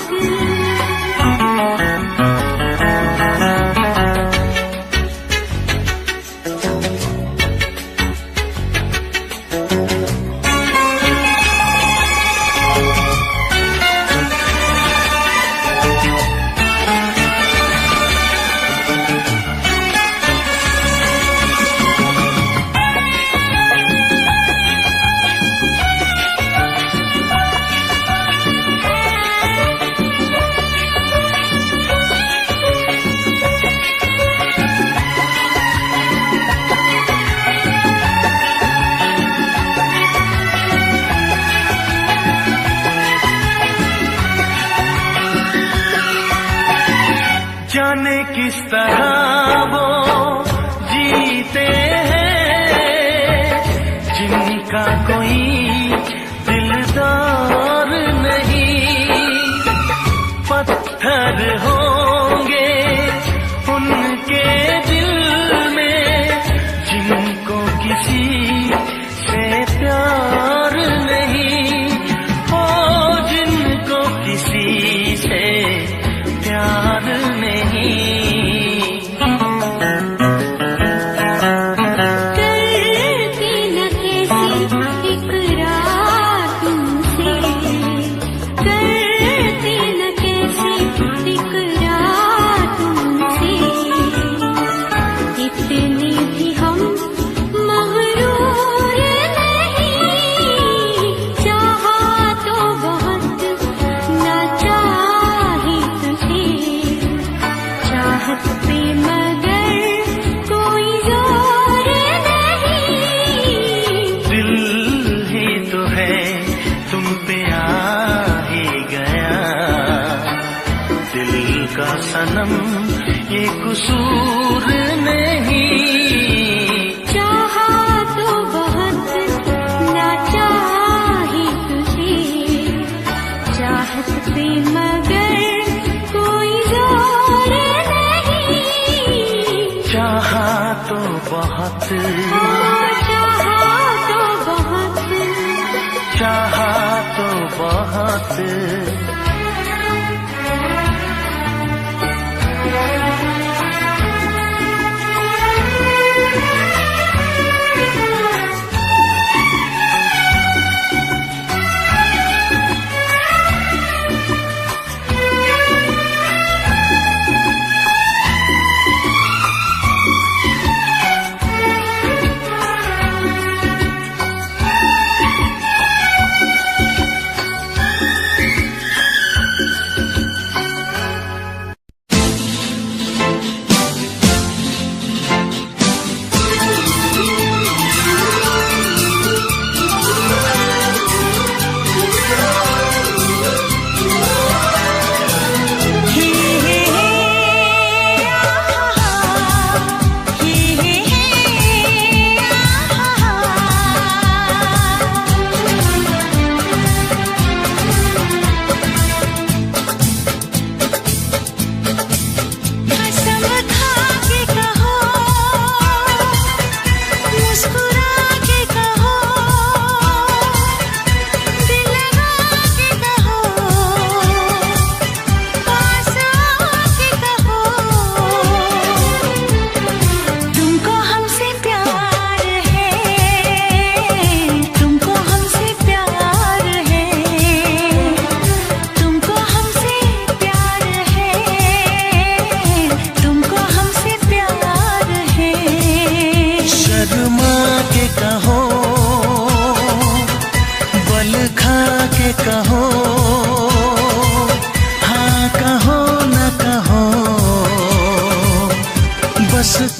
जाने किस तरह वो जीते हैं जिनका कोई दिलदार नहीं, पत्थर होंगे उनके दिल में जिनको किसी से प्यार नहीं, ओ जिनको किसी से प्यार नहीं। करती न कैसी इकरार तुमसे, करती न कैसी इकरार तुमसे, इतने भी हम मगरूर नहीं, चाहा तो बहुत ना चाहे तुझे, चाहत पे मगर कोई जोर नहीं, दिल ही तो है तुम पे आ ही गया, दिल का सनम ये कसूर नहीं, चाहा तो बहुत ना चाहे तुझे, चाहत पे मगर कोई जोर नहीं, चाहा तो बहुत, ओ चाहा तो बहुत। चाहा तो बहुत।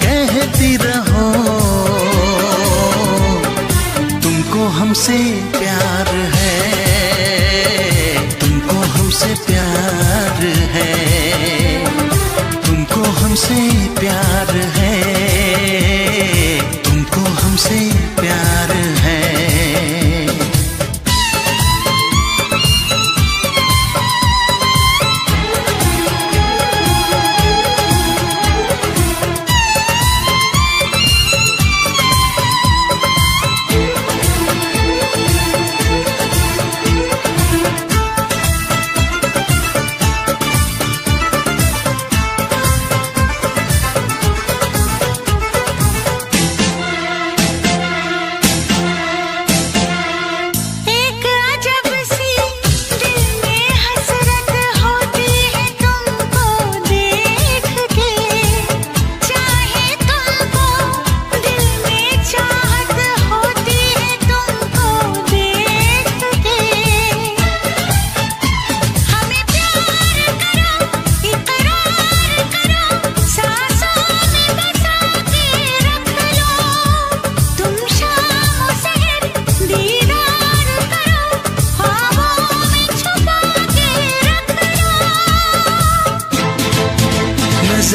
कहती रहो तुमको हमसे प्यार है, तुमको हमसे प्यार है, तुमको हमसे प्यार है, तुमको हमसे प्यार है।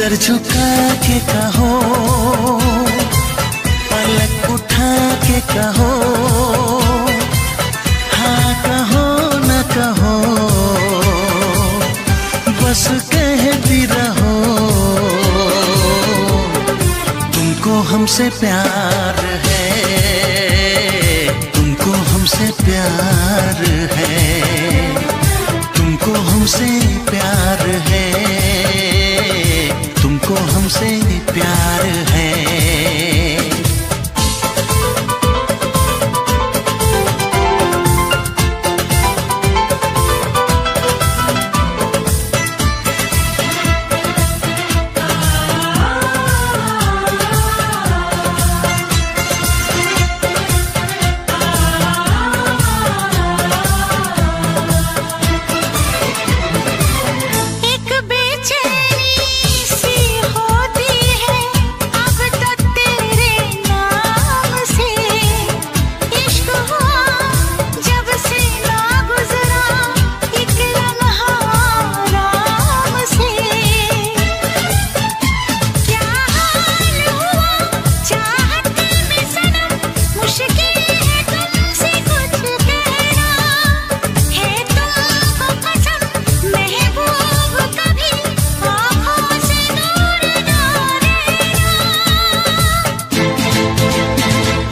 नजर झुका के कहो, पलक उठा के कहो, हाँ कहो न कहो, बस कहती रहो। तुमको हमसे प्यार है, तुमको हमसे प्यार है, तुमको हमसे प्यार है, तुमको हमसे प्यार है।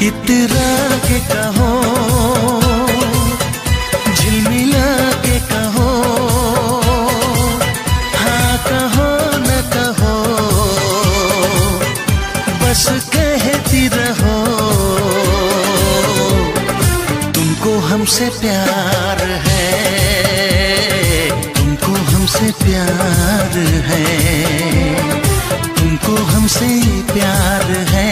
इतरा के कहो, झिलमिला के कहो, हाँ कहो न कहो, बस कहती रहो। तुमको हमसे प्यार है, तुमको हमसे प्यार है, तुमको हमसे प्यार है,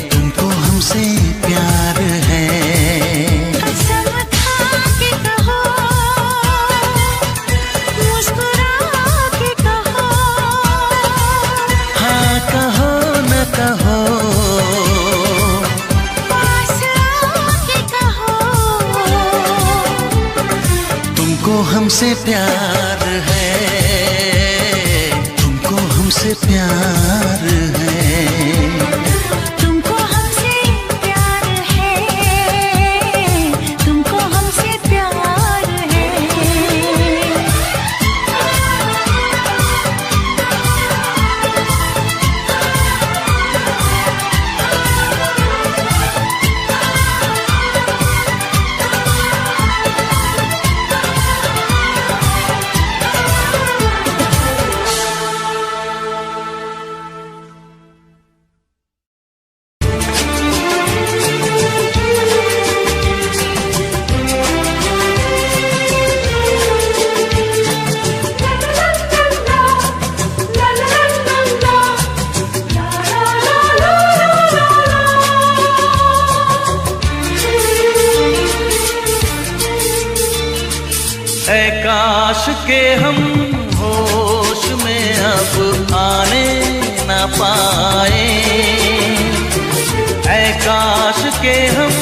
तुमको हमसे प्यार है। कसम खा के कहो, मुस्कुरा के कहो, हाँ कहो न कहो, पास आके कहो। तुमको हमसे प्यार है, तुमको हमसे प्यार है। तुमको हमसे प्यार है, तुमको हमसे प्यार है। ऐ काश के हम होश में अब आने न पाए, ऐ काश के हम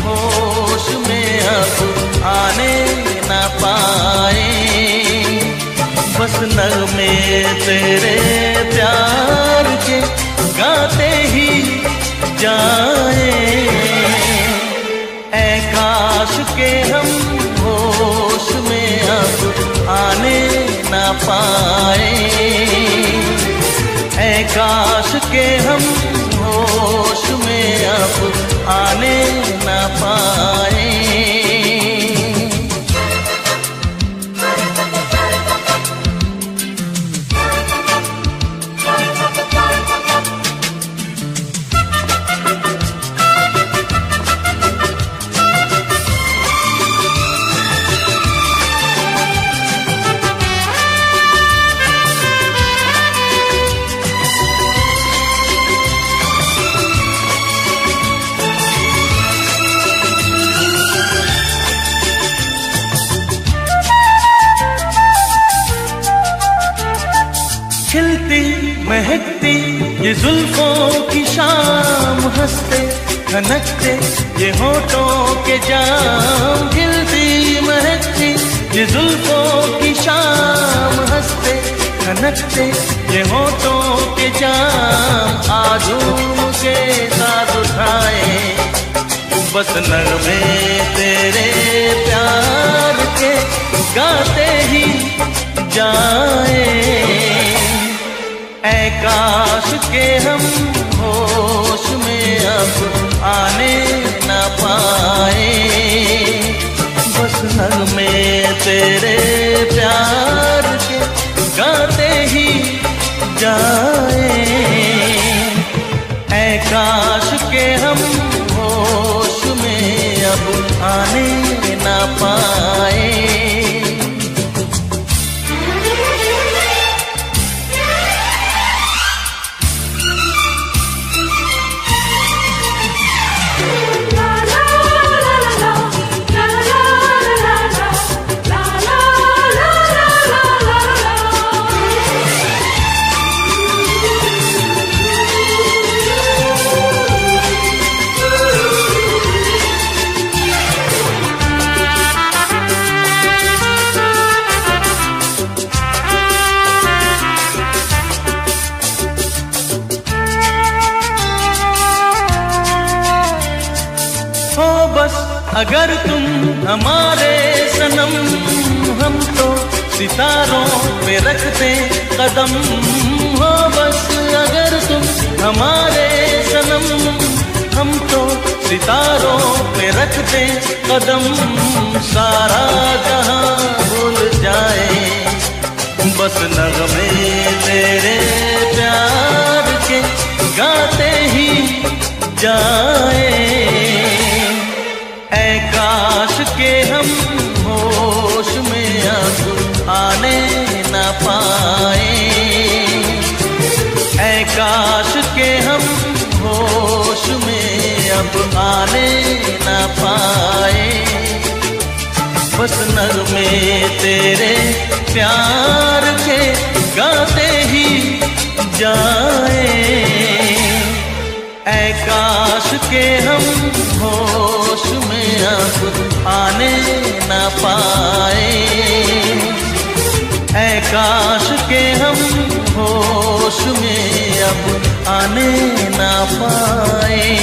होश में अब आने न पाए। बस नगमे तेरे प्यार के गाते ही जाए, ऐ काश के हम होश में अब आने न पाए, ऐ काश के हम होश में अब आने न पाए। खिलती महकती ये जुल्फों की शाम, हंसते खनकते ये होठों के जाम। खिलती महकती ये जुल्फों की शाम, हंसते खनकते ये होठों के जाम आजूम के साथ उठाए, बस नगमे तेरे प्यार के गाते ही जाए। ऐ काश के हम होश में अब आने न पाए, बस नगमे तेरे प्यार के गाते ही जाए। ऐ काश के हम होश में अब आने न पाए। अगर तुम हमारे सनम, हम तो सितारों पे रखते कदम हो। बस अगर तुम हमारे सनम, हम तो सितारों पे रखते कदम। सारा जहां भूल जाए, बस नगमे तेरे प्यार के गाते ही जाए। ऐ काश के हम होश में अब आने न पाए, ऐ काश के हम होश में अब आने न पाए। बस नगमे तेरे प्यार के गाते ही जाए। ऐ काश के हम होश में अब आने न पाए, ऐ काश के हम होश में अब आने न पाए।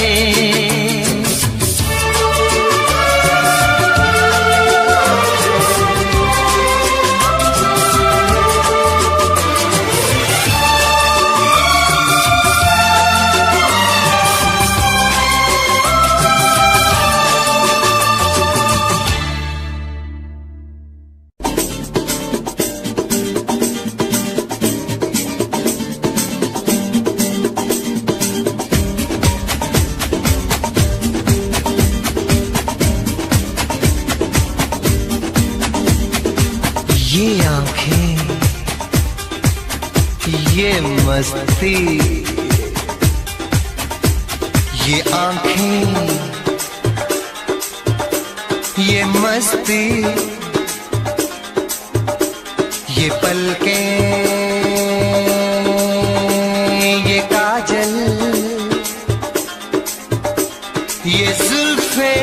ये आंखें, ये मस्ती, ये आंखें, ये मस्ती, ये पलकें, ये काजल, ये जुल्फे,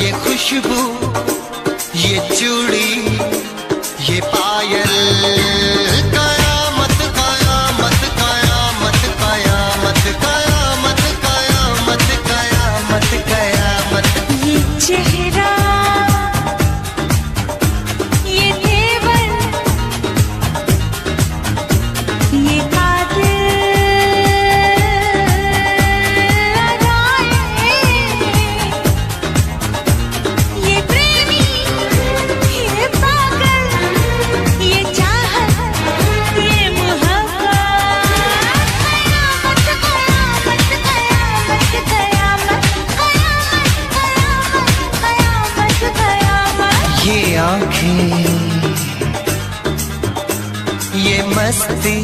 ये खुशबू, ये चूड़ी, ये पायल। कयामत कयामत कयामत कयामत कयामत कयामत कयामत कयामत। ये चेहरा, ये तेवर, ये कातिल अदाएं, ये प्रेमी, ये पागल, ये चाहत, ये मोहब्बत। कयामत कयामत कयामत कयामत कयामत कयामत कयामत। ये आंखें, ये मस्ती,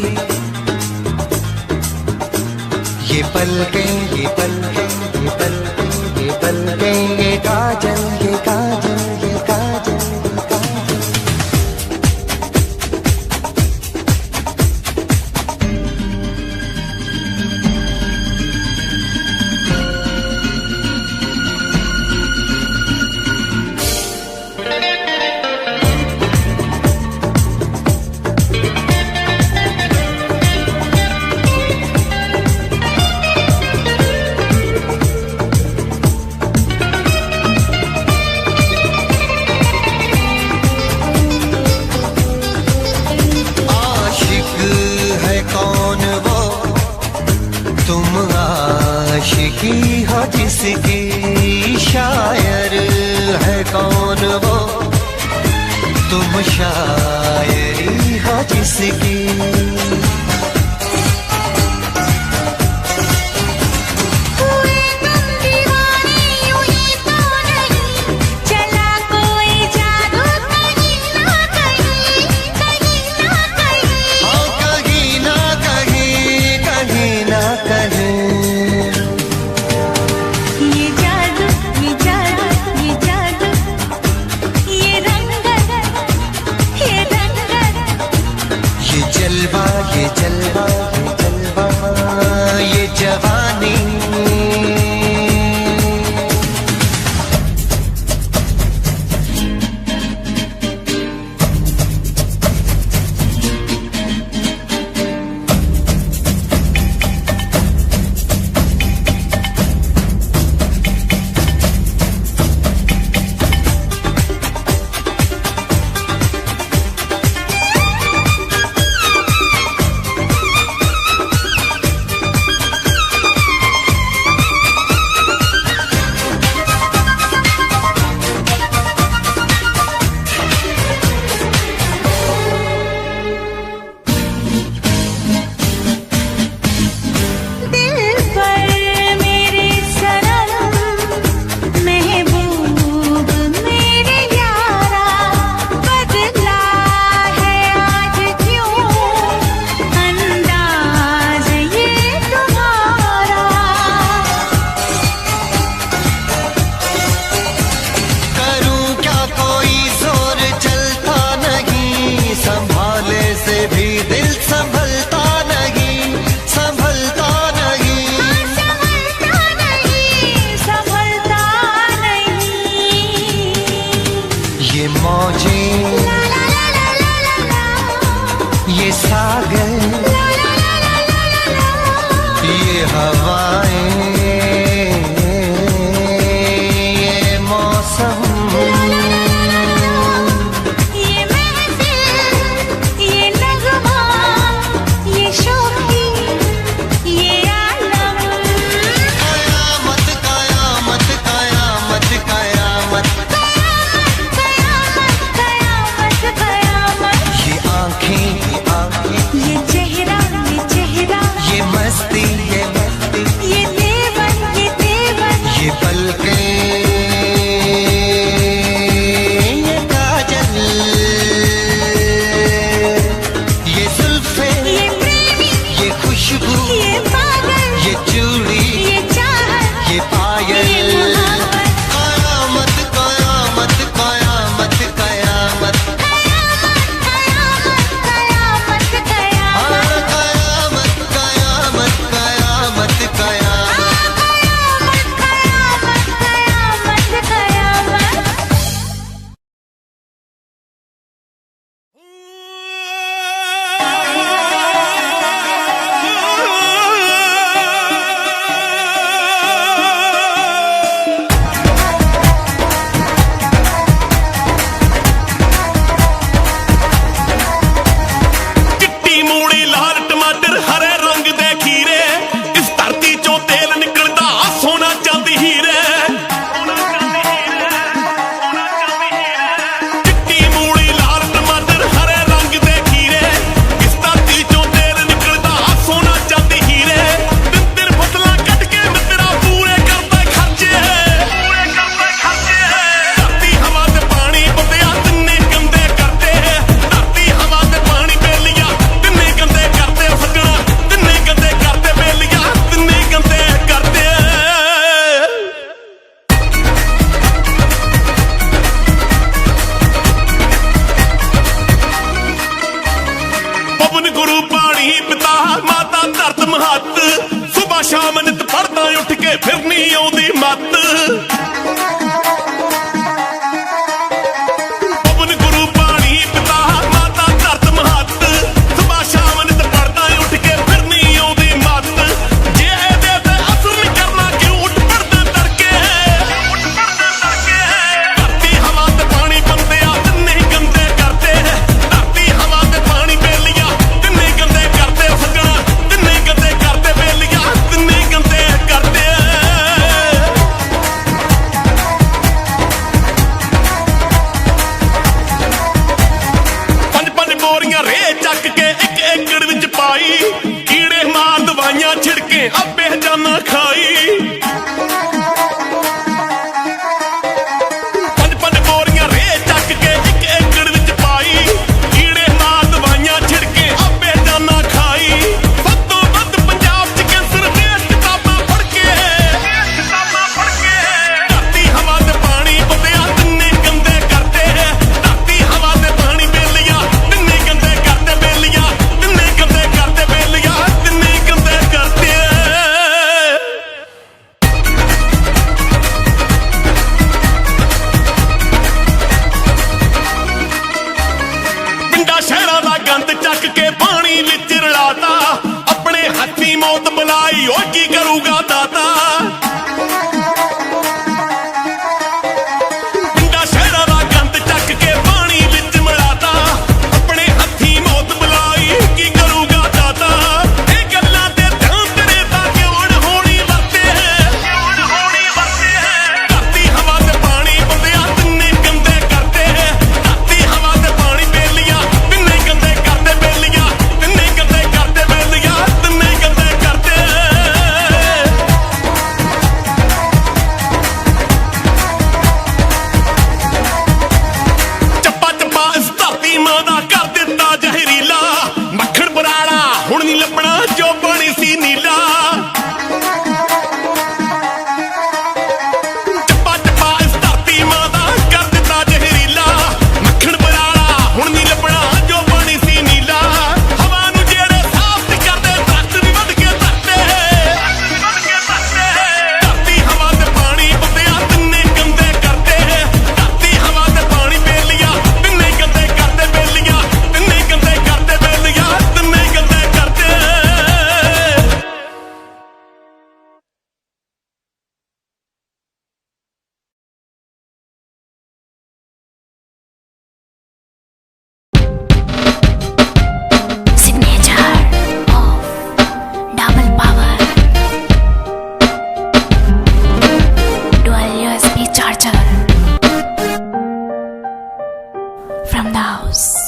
ये पलकें, ये पलकें, ये पलकें, ये पलकें, ये काजल, ये काजल, ये काजल, ये काजल। जिसकी, शायर है कौन वो, तुम शायरी हो जिसकी। ये जलवा, ये जलवा, ये जवानी। ये मौजें, ये सागर, ये हवाएं, ये मौसम, ये महफिल, ये नगमा, ये शोखी, ये आलम। कयामत, कयामत, कयामत, कयामत, कयामत, कयामत, कयामत। ये आँखें, ये आँखें, ये हाउस।